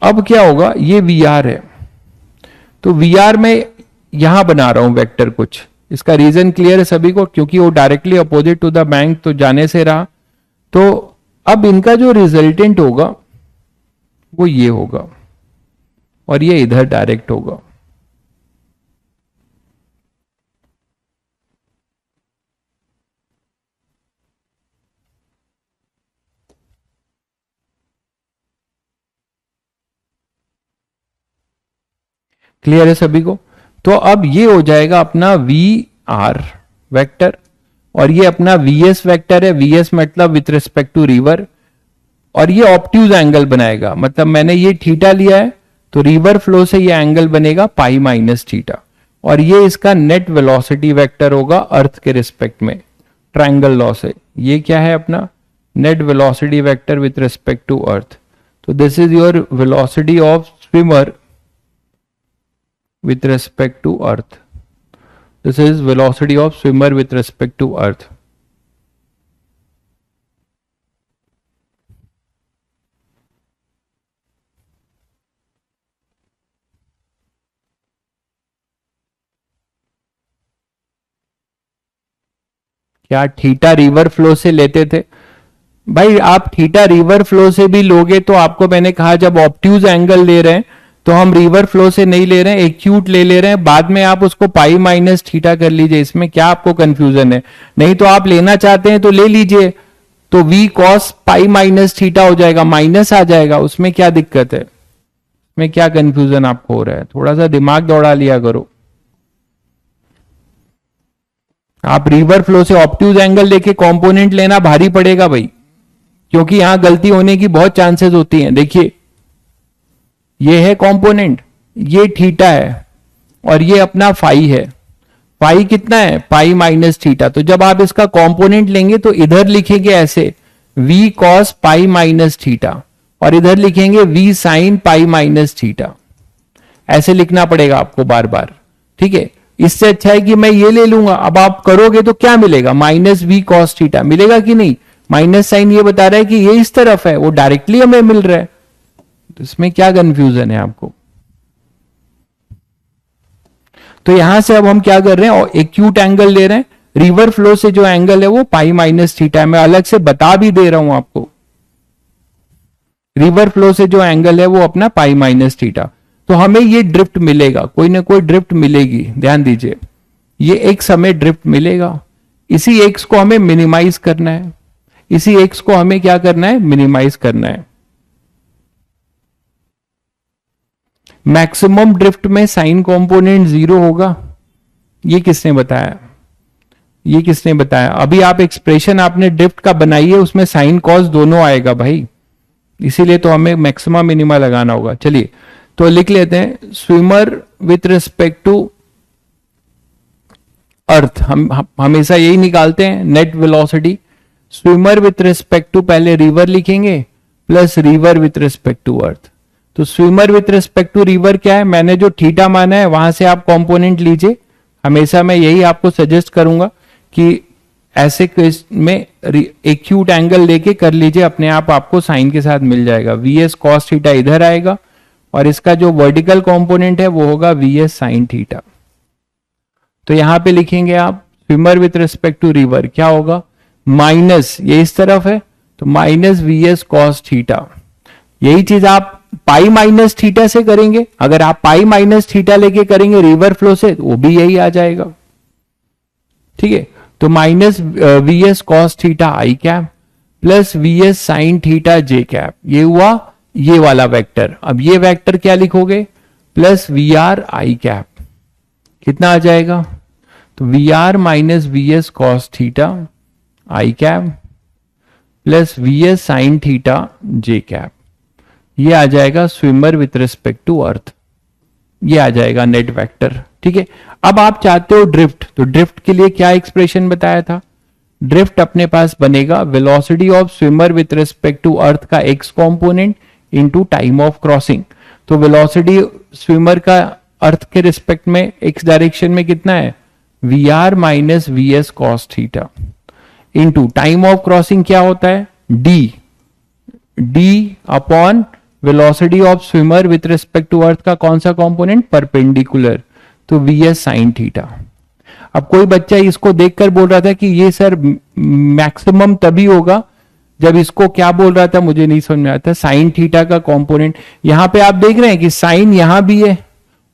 अब क्या होगा, ये वी आर है, तो वी आर में यहां बना रहा हूं वेक्टर कुछ। इसका रीजन क्लियर है सभी को, क्योंकि वो directly opposite to the bank तो जाने से रहा। तो अब इनका जो रिजल्टेंट होगा वो ये होगा और ये इधर डायरेक्ट होगा। क्लियर है सभी को? तो अब ये हो जाएगा अपना वी आर वेक्टर और ये अपना वी एस वेक्टर है। वी एस मतलब विथ रिस्पेक्ट टू रिवर, और ये ऑब्ट्यूज एंगल बनाएगा, मतलब मैंने ये थीटा लिया है तो रिवर फ्लो से ये एंगल बनेगा पाई माइनस थीटा, और ये इसका नेट वेलोसिटी वेक्टर होगा अर्थ के रिस्पेक्ट में ट्रायंगल लॉ से। ये क्या है अपना net velocity vector with respect to earth. तो this is your velocity of swimmer with respect to earth. This is velocity of swimmer with respect to earth. क्या थीटा रिवर फ्लो से लेते थे? भाई आप थीटा रिवर फ्लो से भी लोगे तो आपको मैंने कहा जब ऑब्ट्यूज एंगल ले रहे हैं तो हम रिवर फ्लो से नहीं ले रहे हैं, एक्यूट ले रहे हैं। बाद में आप उसको पाई माइनस थीटा कर लीजिए, इसमें क्या आपको कंफ्यूजन है? नहीं तो आप लेना चाहते हैं तो ले लीजिए, तो V cos pi minus theta हो जाएगा, माइनस आ जाएगा, उसमें क्या दिक्कत है? उसमें क्या कंफ्यूजन आपको हो रहा है? थोड़ा सा दिमाग दौड़ा लिया करो। आप रिवर फ्लो से ऑब्ट्यूज एंगल लेके कंपोनेंट लेना भारी पड़ेगा भाई, क्योंकि यहां गलती होने की बहुत चांसेस होती हैं। देखिए ये है कंपोनेंट, ये थीटा है और ये अपना फाई है। फाई कितना है? पाई माइनस थीटा। तो जब आप इसका कंपोनेंट लेंगे तो इधर लिखेंगे ऐसे v cos pi minus theta और इधर लिखेंगे v sine pi minus theta. ऐसे लिखना पड़ेगा आपको बार बार, ठीक है? इससे अच्छा है कि मैं ये ले लूंगा। अब आप करोगे तो क्या मिलेगा? माइनस वी कॉस थीटा मिलेगा कि नहीं? माइनस साइन ये बता रहा है कि ये इस तरफ है, वो डायरेक्टली हमें मिल रहा है, तो इसमें क्या कंफ्यूजन है आपको? तो यहां से अब हम क्या कर रहे हैं, एक्यूट एंगल ले रहे हैं। रिवर फ्लो से जो एंगल है वो पाई माइनस थीटा है। मैं अलग से बता भी दे रहा हूं आपको, रिवर फ्लो से जो एंगल है वो अपना पाई माइनस थीटा। तो हमें ये ड्रिफ्ट मिलेगा, कोई ना कोई ड्रिफ्ट मिलेगी, ध्यान दीजिए। ये एक्स हमें ड्रिफ्ट मिलेगा, इसी एक्स को हमें मिनिमाइज करना है, इसी एक्स को हमें क्या करना है? मिनिमाइज करना है। मैक्सिमम ड्रिफ्ट में साइन कंपोनेंट 0 होगा, ये किसने बताया? ये किसने बताया? अभी आप एक्सप्रेशन आपने ड्रिफ्ट का बनाई है, उसमें साइन कॉस दोनों आएगा भाई, इसीलिए तो हमें मैक्सिमम मिनिमा लगाना होगा। चलिए तो लिख लेते हैं swimmer with respect to earth. हम हमेशा यही निकालते हैं net velocity. Swimmer with respect to पहले रिवर लिखेंगे plus river with respect to earth. तो swimmer with respect to river क्या है? मैंने जो थीटा माना है वहां से आप कंपोनेंट लीजिए। हमेशा मैं यही आपको सजेस्ट करूंगा कि ऐसे केस में एक्यूट एंगल लेके कर लीजिए, अपने आप आपको साइन के साथ मिल जाएगा। वी एस कॉस थीटा इधर आएगा और इसका जो वर्टिकल कंपोनेंट है वो होगा वी एस साइन थीटा। तो यहां पे लिखेंगे आप swimmer with respect to river क्या होगा? माइनस, ये इस तरफ है तो minus V S cos theta. यही चीज आप पाई माइनस थीटा से करेंगे। अगर आप पाई माइनस थीटा लेके करेंगे रिवर फ्लो से, वो भी यही आ जाएगा, ठीक है? तो minus V S cos theta आई cap plus V S sine theta जे कैप, ये हुआ ये वाला वेक्टर। अब ये वेक्टर क्या लिखोगे? Plus we are I cap. कितना आ जाएगा? तो V R minus V S cos theta आई cap plus V S sine theta जे कैप। ये आ जाएगा swimmer with respect to earth, ये आ जाएगा नेट वेक्टर, ठीक है? अब आप चाहते हो ड्रिफ्ट, तो ड्रिफ्ट के लिए क्या एक्सप्रेशन बताया था? ड्रिफ्ट अपने पास बनेगा velocity of swimmer with respect to earth का X component into time of crossing. तो वेलोसिटी स्विमर का अर्थ के रिस्पेक्ट में एक्स डायरेक्शन में कितना है, we R minus V S cos theta, into time of crossing क्या होता है, D, D upon velocity of swimmer with respect to earth का कौन सा कॉम्पोनेंट, परपेंडिकुलर, तो वी एस साइन थीटा। अब कोई बच्चा इसको देखकर बोल रहा था कि ये सर मैक्सिमम तभी होगा जब, इसको क्या बोल रहा था मुझे नहीं समझ में आता, साइन थीटा का कंपोनेंट। यहां पे आप देख रहे हैं कि साइन यहां भी है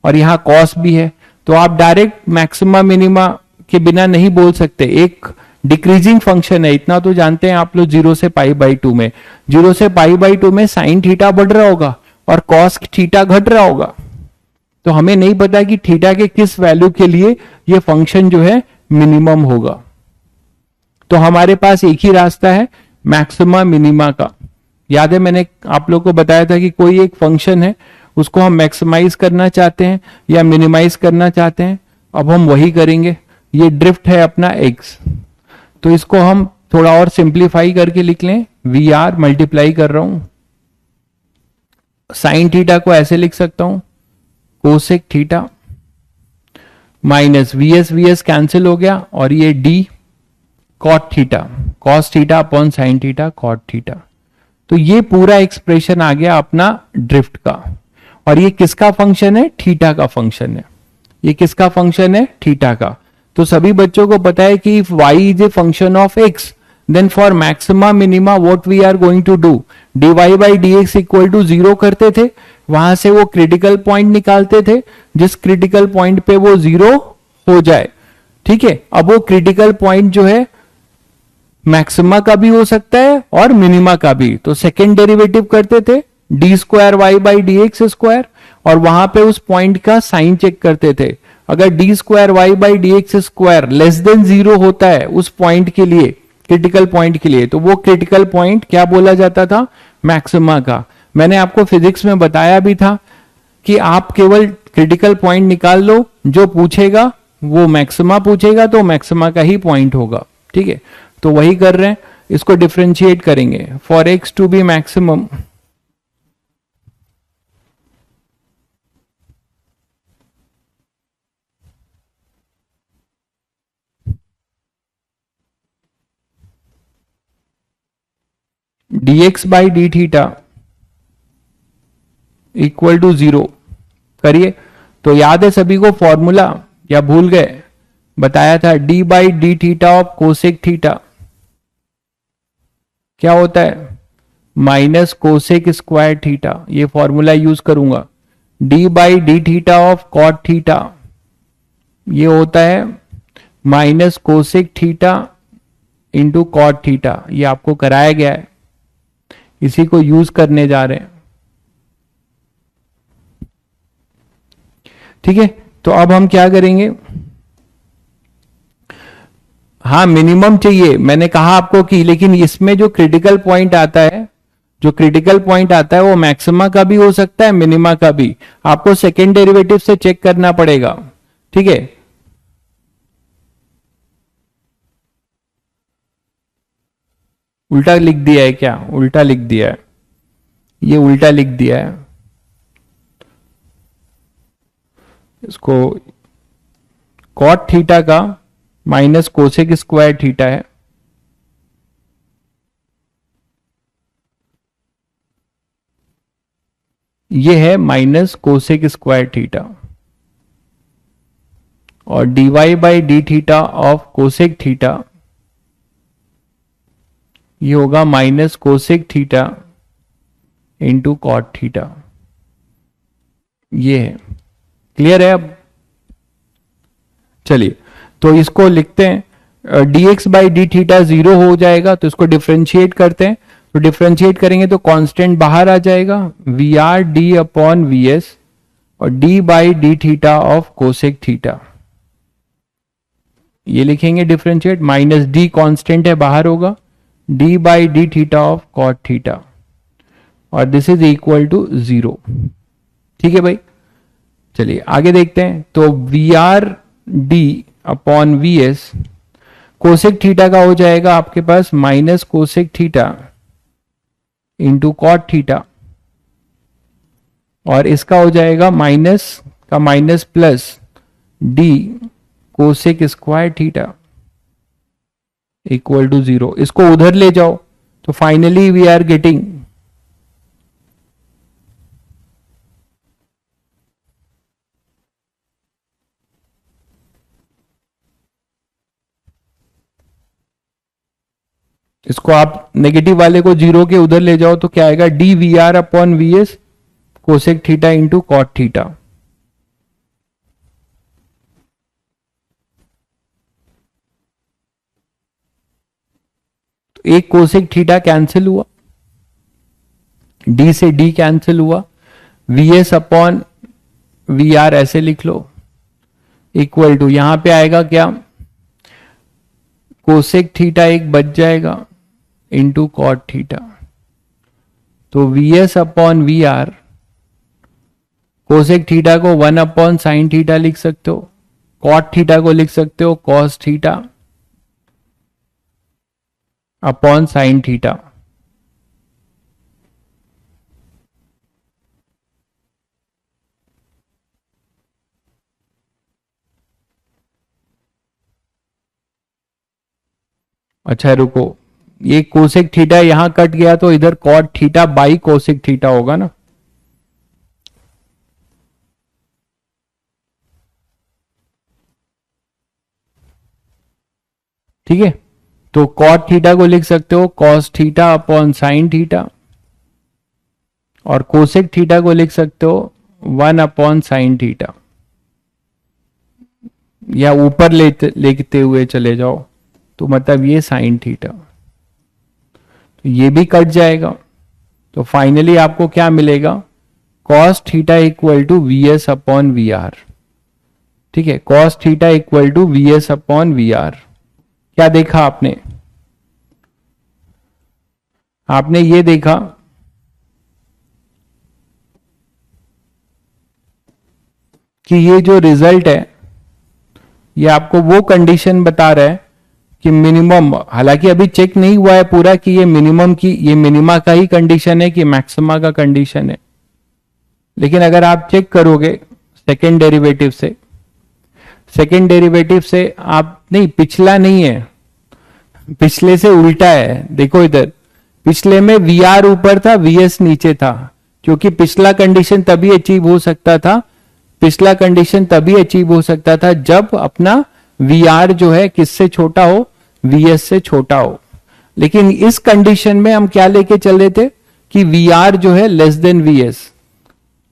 और यहां कॉस भी है, तो आप डायरेक्ट मैक्सिमा मिनिमा के बिना नहीं बोल सकते, एक डिक्रीजिंग फंक्शन है, इतना तो जानते हैं आप लोग, 0 से पाई बाई 2 में, 0 से पाई बाई 2 में साइन थीटा बढ़ रहा होगा और कॉस थीटा घट रहा होगा। तो हमें नहीं पता कि थीटा के किस वैल्यू के लिए ये फंक्शन जो है मिनिमम होगा। तो हमारे पास एक ही रास्ता है मैक्सिमा मिनिमा का। याद है मैंने आप लोग को बताया था कि कोई एक फंक्शन है, उसको हम मैक्सिमाइज करना चाहते हैं या मिनिमाइज करना चाहते हैं, अब हम वही करेंगे। ये ड्रिफ्ट है अपना एक्स, तो इसको हम थोड़ा और सिंप्लीफाई करके लिख लें, वी आर मल्टीप्लाई कर रहा हूं, साइन थीटा को ऐसे लिख सकता हूं, cosec theta minus V S cancel हो गया, और ये D cot theta, cos theta upon sine theta cot theta. तो ये पूरा एक्सप्रेशन आ गया अपना ड्रिफ्ट का। और ये किसका फंक्शन है, थीटा का फंक्शन है। ये किसका फंक्शन है, थीटा का। तो सभी बच्चों को पता है कि if y is a function of x, then for maxima minima what we are going to do, dy by D X equal to 0 करते थे, वहां से वो क्रिटिकल पॉइंट निकालते थे, जिस क्रिटिकल पॉइंट पे वो 0 हो जाए। ठीक है, अब वो क्रिटिकल पॉइंट जो है मैक्सिमा का भी हो सकता है और मिनिमा का भी, तो सेकेंड डेरिवेटिव करते थे D square Y by D X square, और वहां पे उस पॉइंट का साइन चेक करते थे। अगर D square Y by D X square less than 0 होता है उस पॉइंट के लिए, क्रिटिकल पॉइंट के लिए, तो वो क्रिटिकल पॉइंट क्या बोला जाता था, मैक्सिमा का। मैंने आपको फिजिक्स में बताया भी था कि आप केवल क्रिटिकल पॉइंट निकाल लो, जो पूछेगा वो मैक्सिमा पूछेगा तो मैक्सिमा का ही पॉइंट होगा। ठीक है, तो वही कर रहे हैं, इसको डिफरेंशिएट करेंगे। For X to be maximum, dx by D theta equal to 0 करिए। तो याद है सभी को फॉर्मूला, या भूल गए, बताया था d by D theta of cosec theta क्या होता है, माइनस कोसेक स्क्वायर थीटा। ये फॉर्मूला यूज करूंगा। d by D theta of cot theta ये होता है minus cosec theta into cot theta. ये आपको कराया गया है, इसी को यूज करने जा रहे हैं। ठीक है, तो अब हम क्या करेंगे, हाँ मिनिमम चाहिए मैंने कहा आपको कि, लेकिन इसमें जो क्रिटिकल पॉइंट आता है, जो क्रिटिकल पॉइंट आता है वो मैक्सिमा का भी हो सकता है, मिनिमा का भी। आपको सेकेंड डेरिवेटिव से चेक करना पड़ेगा। ठीक है, उल्टा लिख दिया है क्या, उल्टा लिख दिया है, ये उल्टा लिख दिया है इसको। कॉट थीटा का माइनस कोसेक स्क्वायर थीटा है, ये है माइनस कोसेक स्क्वायर थीटा, और dy by D theta of cosec theta ये होगा minus cosec theta into cot theta. ये है, क्लियर है अब। चलिए तो इसको लिखते हैं, dx बाई डी थीटा 0 हो जाएगा, तो इसको डिफ्रेंशिएट करते हैं। तो डिफ्रेंशिएट करेंगे तो कांस्टेंट बाहर आ जाएगा, we R D upon we S, और D by D theta of cosec theta ये लिखेंगे डिफ्रेंशिएट, माइनस डी कांस्टेंट है बाहर होगा, D by D theta of cot theta, और दिस इज इक्वल टू 0। ठीक है भाई, चलिए आगे देखते हैं। तो V R D upon we S, cosec theta का हो जाएगा आपके पास minus cosec theta into cot theta, और इसका हो जाएगा माइनस का minus plus D cosec square theta equal to 0। इसको उधर ले जाओ तो फाइनली वी आर गेटिंग इसको आप नेगेटिव वाले को 0 के उधर ले जाओ तो क्या आएगा, D we are upon we S cosec theta into cot theta. तो एक कोसेक थीटा कैंसिल हुआ, डी से डी कैंसिल हुआ, V S upon V R ऐसे लिख लो इक्वल टू, यहां पे आएगा क्या, कोसेक थीटा एक बच जाएगा इंटू कॉट थीटा। तो V S upon V R, cosec theta को 1 अपॉन साइन थीटा लिख सकते हो, कॉट थीटा को लिख सकते हो cos theta upon sine theta. अच्छा रुको, ये कोसेक थीटा यहां कट गया तो इधर cot theta by cosec theta होगा ना। ठीक है, तो कॉट थीटा को लिख सकते हो cos theta upon sine theta, और कोसेक थीटा को लिख सकते हो 1 अपॉन साइन थीटा, या ऊपर लेते हुए चले जाओ तो मतलब ये साइन थीटा, तो ये भी कट जाएगा। तो फाइनली आपको क्या मिलेगा, cos theta equal to we S upon V R. ठीक है, cos theta equal to we S upon V R. क्या देखा आपने, आपने ये देखा कि ये जो रिजल्ट है ये आपको वो कंडीशन बता रहा है कि मिनिमम, हालांकि अभी चेक नहीं हुआ है पूरा कि ये मिनिमम की, ये मिनिमा का ही कंडीशन है कि मैक्सिमा का कंडीशन है, लेकिन अगर आप चेक करोगे सेकेंड डेरिवेटिव से, सेकेंड डेरिवेटिव से आप नहीं, पिछला नहीं है, पिछले से उल्टा है। देखो इधर, पिछले में वी आर ऊपर था वी एस नीचे था, क्योंकि पिछला कंडीशन तभी अचीव हो सकता था, पिछला कंडीशन तभी अचीव हो सकता था जब अपना वी आर जो है किससे छोटा हो, वी एस से छोटा हो। लेकिन इस कंडीशन में हम क्या लेके चल रहे थे कि वी आर जो है less than V S,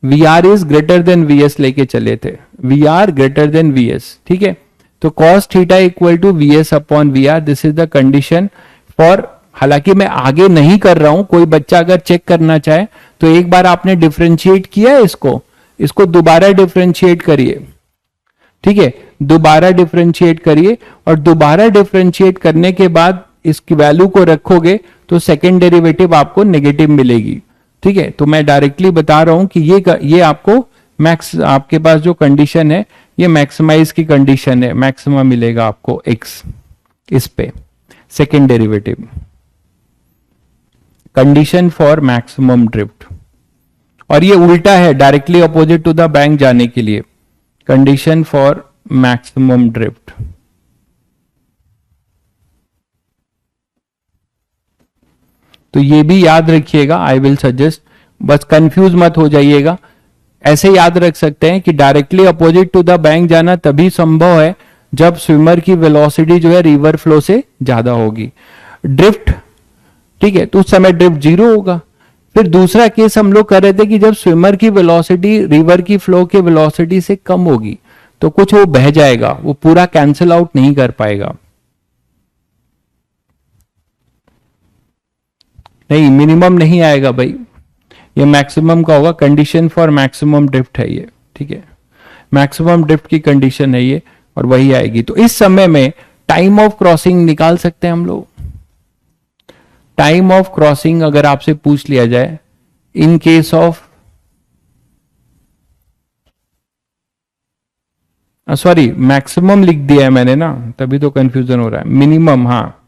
V R is greater than V S लेके चले थे, V R greater than V S. ठीक है, तो cos theta equal to we S upon V R, this is the condition for, हालांकि मैं आगे नहीं कर रहा हूं, कोई बच्चा अगर चेक करना चाहे तो एक बार आपने डिफरेंशिएट किया है इसको दोबारा डिफरेंशिएट करिए। ठीक है, दोबारा डिफरेंशिएट करिए, और दोबारा डिफरेंशिएट करने के बाद इसकी वैल्यू को रखोगे तो सेकेंड डेरिवेटिव आपको नेगेटिव मिलेगी। ठीक है, तो मैं डायरेक्टली बता रहा हूं कि ये आपको मैक्स, आपके पास जो कंडीशन है ये मैक्सिमाइज की कंडीशन है, मैक्सिमम मिलेगा आपको एक्स इस पे, second derivative condition for maximum drift. और ये उल्टा है, directly opposite to the bank जाने के लिए, कंडीशन फॉर मैक्सिमम ड्रिफ्ट। तो ये भी याद रखिएगा, आई विल सजेस्ट, बस कंफ्यूज मत हो जाइएगा। ऐसे याद रख सकते हैं कि directly opposite to the bank जाना तभी संभव है जब स्विमर की वेलोसिटी जो है रिवर फ्लो से ज्यादा होगी। ड्रिफ्ट, ठीक है, तो उस समय ड्रिफ्ट 0 होगा। फिर दूसरा केस हम लोग कर रहे थे कि जब स्विमर की वेलोसिटी रिवर की फ्लो के वेलोसिटी से कम होगी तो कुछ वो बह जाएगा, वो पूरा कैंसिल आउट नहीं कर पाएगा। नहीं, मिनिमम नहीं आएगा भाई, ये मैक्सिमम का होगा, कंडीशन फॉर मैक्सिमम ड्रिफ्ट है ये। ठीक है, मैक्सिमम ड्रिफ्ट की कंडीशन है ये, और वही आएगी। तो इस समय में टाइम ऑफ क्रॉसिंग निकाल सकते हैं हम लोग। टाइम ऑफ क्रॉसिंग अगर आपसे पूछ लिया जाए इन केस ऑफ सॉरी मैक्सिमम लिख दिया है मैंने ना, तभी तो कंफ्यूजन हो रहा है। मिनिमम, हाँ,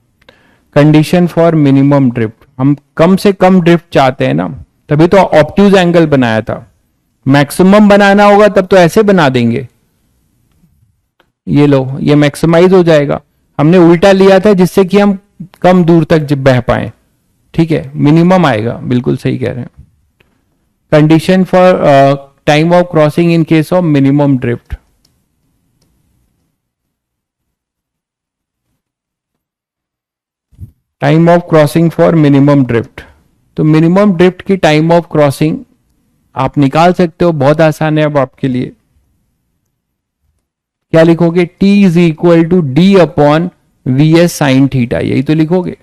कंडीशन फॉर मिनिमम ड्रिफ्ट, हम कम से कम ड्रिफ्ट चाहते हैं ना, तभी तो ऑब्ट्यूज एंगल बनाया था। मैक्सिमम बनाना होगा तब तो ऐसे बना देंगे, ये लो, ये मैक्सिमाइज हो जाएगा। हमने उल्टा लिया था जिससे कि हम कम दूर तक जब बह पाए, ठीक है, मिनिमम आएगा, बिल्कुल सही कह रहे हैं। Condition for time of crossing in case of minimum drift, time of crossing for minimum drift, तो मिनिमम ड्रिफ्ट की टाइम ऑफ क्रॉसिंग आप निकाल सकते हो, बहुत आसान है अब आपके लिए। क्या लिखोगे? T is equal to D upon V S sine theta, यही तो लिखोगे।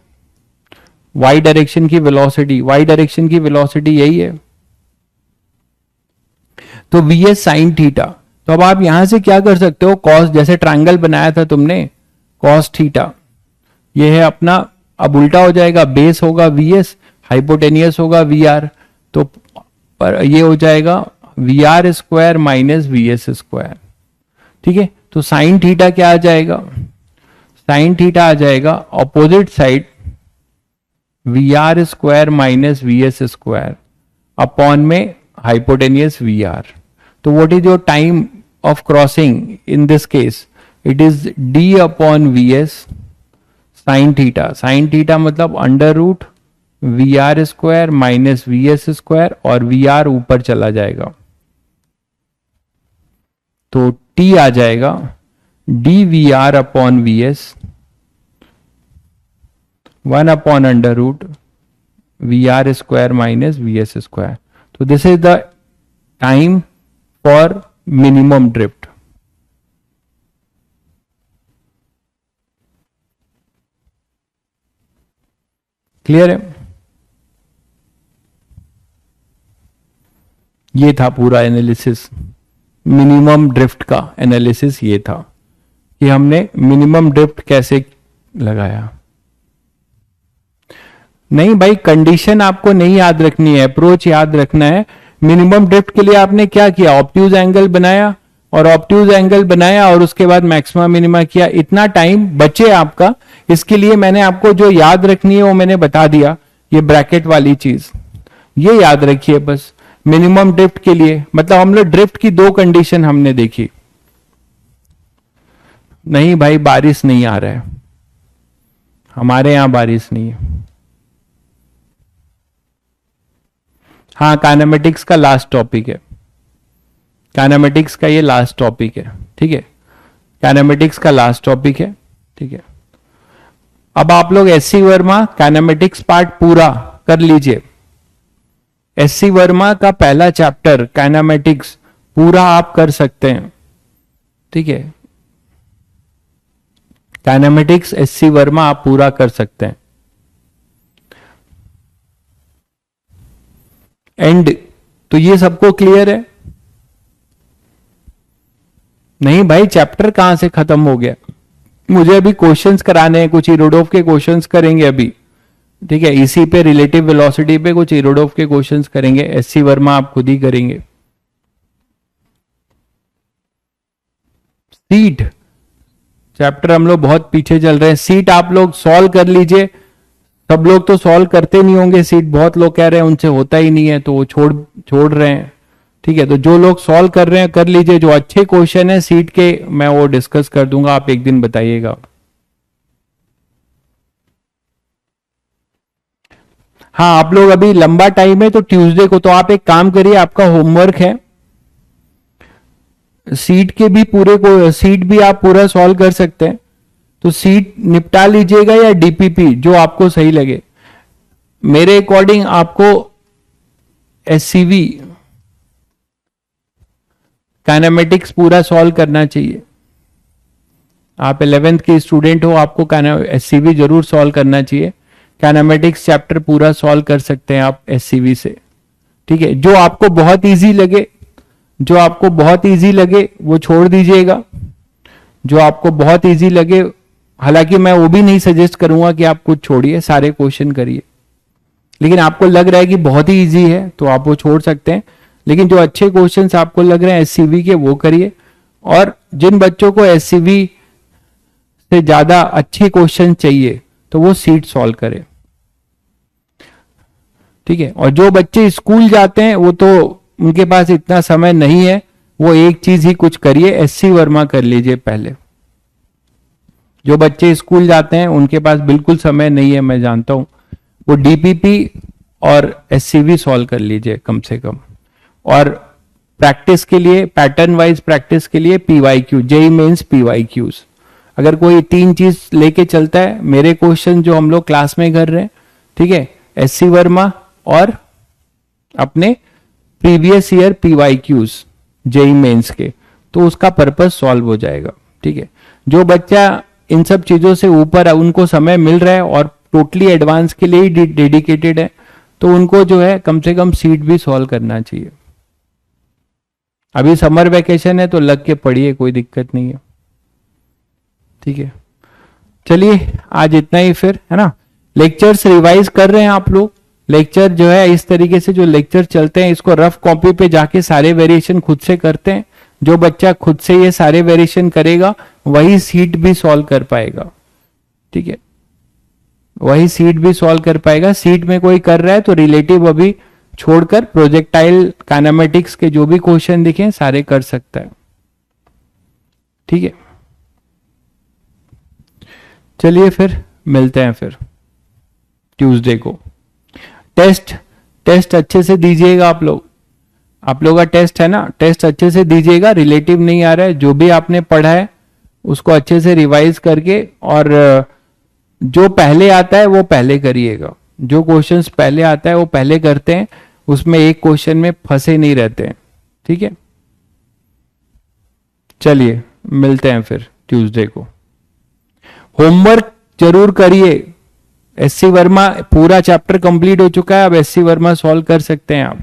y डायरेक्शन की वेलोसिटी, y डायरेक्शन की वेलोसिटी यही है, तो वी एस साइन थीटा। तो अब आप यहां से क्या कर सकते हो, कॉस, जैसे ट्रायंगल बनाया था तुमने, कॉस थीटा, ये है अपना, अब उल्टा हो जाएगा, बेस होगा वी एस, हाइपोटेनियस होगा वी आर, तो पर ये हो जाएगा we R square minus V S square, ठीक है। तो साइन थीटा क्या आ जाएगा? साइन थीटा आ जाएगा opposite side V R square minus V S square upon में हाइपोटेनियस वी आर। तो what is your time of crossing in this case? It is D upon V S sine theta, sine theta मतलब under root V R square minus V S square, और V R ऊपर चला जाएगा, तो T आ जाएगा D we are upon we S, 1 upon under root V R square minus V S square. तो this is the time for minimum drift. Clear है? ये था पूरा एनालिसिस, मिनिमम ड्रिफ्ट का एनालिसिस ये था कि हमने मिनिमम ड्रिफ्ट कैसे लगाया। नहीं भाई, कंडीशन आपको नहीं याद रखनी है, अप्रोच याद रखना है। मिनिमम ड्रिफ्ट के लिए आपने क्या किया? ऑब्ट्यूज एंगल बनाया, और ऑब्ट्यूज एंगल बनाया और उसके बाद मैक्सिमा मिनिमा किया, इतना टाइम बचे आपका। इसके लिए मैंने आपको जो याद रखनी है वो मैंने बता दिया, ये ब्रैकेट वाली चीज ये याद रखिए बस। मिनिमम ड्रिफ्ट के लिए मतलब हम लोग ड्रिफ्ट की दो कंडीशन हमने देखी। नहीं भाई, बारिश नहीं आ रहा है, हमारे यहां बारिश नहीं है। हाँ, काइनेमेटिक्स का लास्ट टॉपिक है, काइनेमेटिक्स का ये लास्ट टॉपिक है, ठीक है, काइनेमेटिक्स का लास्ट टॉपिक है, ठीक है। अब आप लोग एससी वर्मा काइनेमेटिक्स पार्ट पूरा कर लीजिए। एससी वर्मा का पहला चैप्टर काइनेमेटिक्स पूरा आप कर सकते हैं, ठीक है। काइनेमेटिक्स एससी वर्मा आप पूरा कर सकते हैं। एंड तो ये सबको क्लियर है? नहीं भाई, चैप्टर कहां से खत्म हो गया? मुझे अभी क्वेश्चंस कराने हैं, कुछ इरोडोव के क्वेश्चंस करेंगे अभी, ठीक है। इसी पे रिलेटिव वेलोसिटी पे कुछ इरोडोव के क्वेश्चंस करेंगे, एससी वर्मा आप खुद ही करेंगे। सीट चैप्टर हम लोग बहुत पीछे चल रहे हैं, सीट आप लोग सॉल्व कर लीजिए। सब लोग तो सॉल्व करते नहीं होंगे सीट, बहुत लोग कह रहे हैं उनसे होता ही नहीं है, तो वो छोड़ रहे हैं, ठीक है। तो जो लोग सॉल्व कर रहे हैं कर लीजिए, जो अच्छे क्वेश्चन है सीट के मैं वो डिस्कस कर दूंगा, आप एक दिन बताइएगा। हाँ, आप लोग अभी लंबा टाइम है तो ट्यूसडे को, तो आप एक काम करिए, आपका होमवर्क है सीट के भी पूरे को, सीट भी आप पूरा सॉल्व कर सकते हैं, तो सीट निपटा लीजिएगा या डीपीपी जो आपको सही लगे। मेरे अकॉर्डिंग आपको एससीवी काइनेमेटिक्स पूरा सॉल्व करना चाहिए। आप 11th के स्टूडेंट हो, आपको एससीवी जरूर सॉल्व करना चाहिए। काइनेमेटिक्स चैप्टर पूरा सॉल्व कर सकते हैं आप एससीवी से, ठीक है। जो आपको बहुत इजी लगे, जो आपको बहुत इजी लगे वो छोड़ दीजिएगा, जो आपको बहुत इजी लगे, हालांकि मैं वो भी नहीं सजेस्ट करूंगा कि आप कुछ छोड़िए, सारे क्वेश्चन करिए, लेकिन आपको लग रहा है कि बहुत ही इजी है तो आप वो छोड़ सकते हैं। लेकिन जो अच्छे क्वेश्चंस आपको लग रहे हैं एससीवी के वो करिए, और जिन बच्चों को एससीवी से ज्यादा अच्छे क्वेश्चन चाहिए तो वो सीट सॉल्व करे, ठीक है। और जो बच्चे स्कूल जाते हैं वो तो उनके पास इतना समय नहीं है, वो एक चीज ही कुछ करिए, एससी वर्मा कर लीजिए पहले। जो बच्चे स्कूल जाते हैं उनके पास बिल्कुल समय नहीं है, मैं जानता हूं, वो डीपीपी और एससीवी सॉल्व कर लीजिए कम से कम। और प्रैक्टिस के लिए, पैटर्न वाइज प्रैक्टिस के लिए पीवाईक्यू, जेई मेंस पीवाईक्यूज, अगर कोई 3 चीज लेके चलता है, मेरे क्वेश्चन जो हम लोग क्लास में कर रहे हैं, ठीक है, एससी वर्मा और अपने previous year PYQs JEE mains के, तो उसका पर्पस सॉल्व हो जाएगा, ठीक है। जो बच्चा इन सब चीजों से ऊपर है, उनको समय मिल रहा है और टोटली एडवांस के लिए ही डेडिकेटेड है, तो उनको जो है कम से कम सीट भी सॉल्व करना चाहिए। अभी समर वेकेशन है तो लग के पढ़िए, कोई दिक्कत नहीं है, ठीक है। चलिए आज इतना ही फिर, है ना। लेक्चर्स रिवाइज कर रहे हैं आप लोग, लेक्चर जो है इस तरीके से जो लेक्चर चलते हैं इसको रफ कॉपी पे जाके सारे वेरिएशन खुद से करते हैं। जो बच्चा खुद से ये सारे वेरिएशन करेगा वही सीट भी सॉल्व कर पाएगा, ठीक है, वही सीट भी सॉल्व कर पाएगा। सीट में कोई कर रहा है तो रिलेटिव अभी छोड़कर प्रोजेक्टाइल काइनेमेटिक्स के जो भी क्वेश्चन दिखे सारे कर सकता है, ठीक है। चलिए फिर मिलते हैं फिर ट्यूसडे को। टेस्ट अच्छे से दीजिएगा आप लोग, आप लोगों का टेस्ट है ना, टेस्ट अच्छे से दीजिएगा। रिलेटिव नहीं आ रहा है, जो भी आपने पढ़ा है उसको अच्छे से रिवाइज करके, और जो पहले आता है वो पहले करिएगा। जो क्वेश्चंस पहले आता है वो पहले करते हैं, उसमें एक क्वेश्चन में फंसे नहीं रहते हैं, ठीक है। चलिए मिलते हैं फिर ट्यूसडे को। होमवर्क जरूर करिए। एससी वर्मा पूरा चैप्टर कंप्लीट हो चुका है, अब एससी वर्मा सॉल्व कर सकते हैं आप।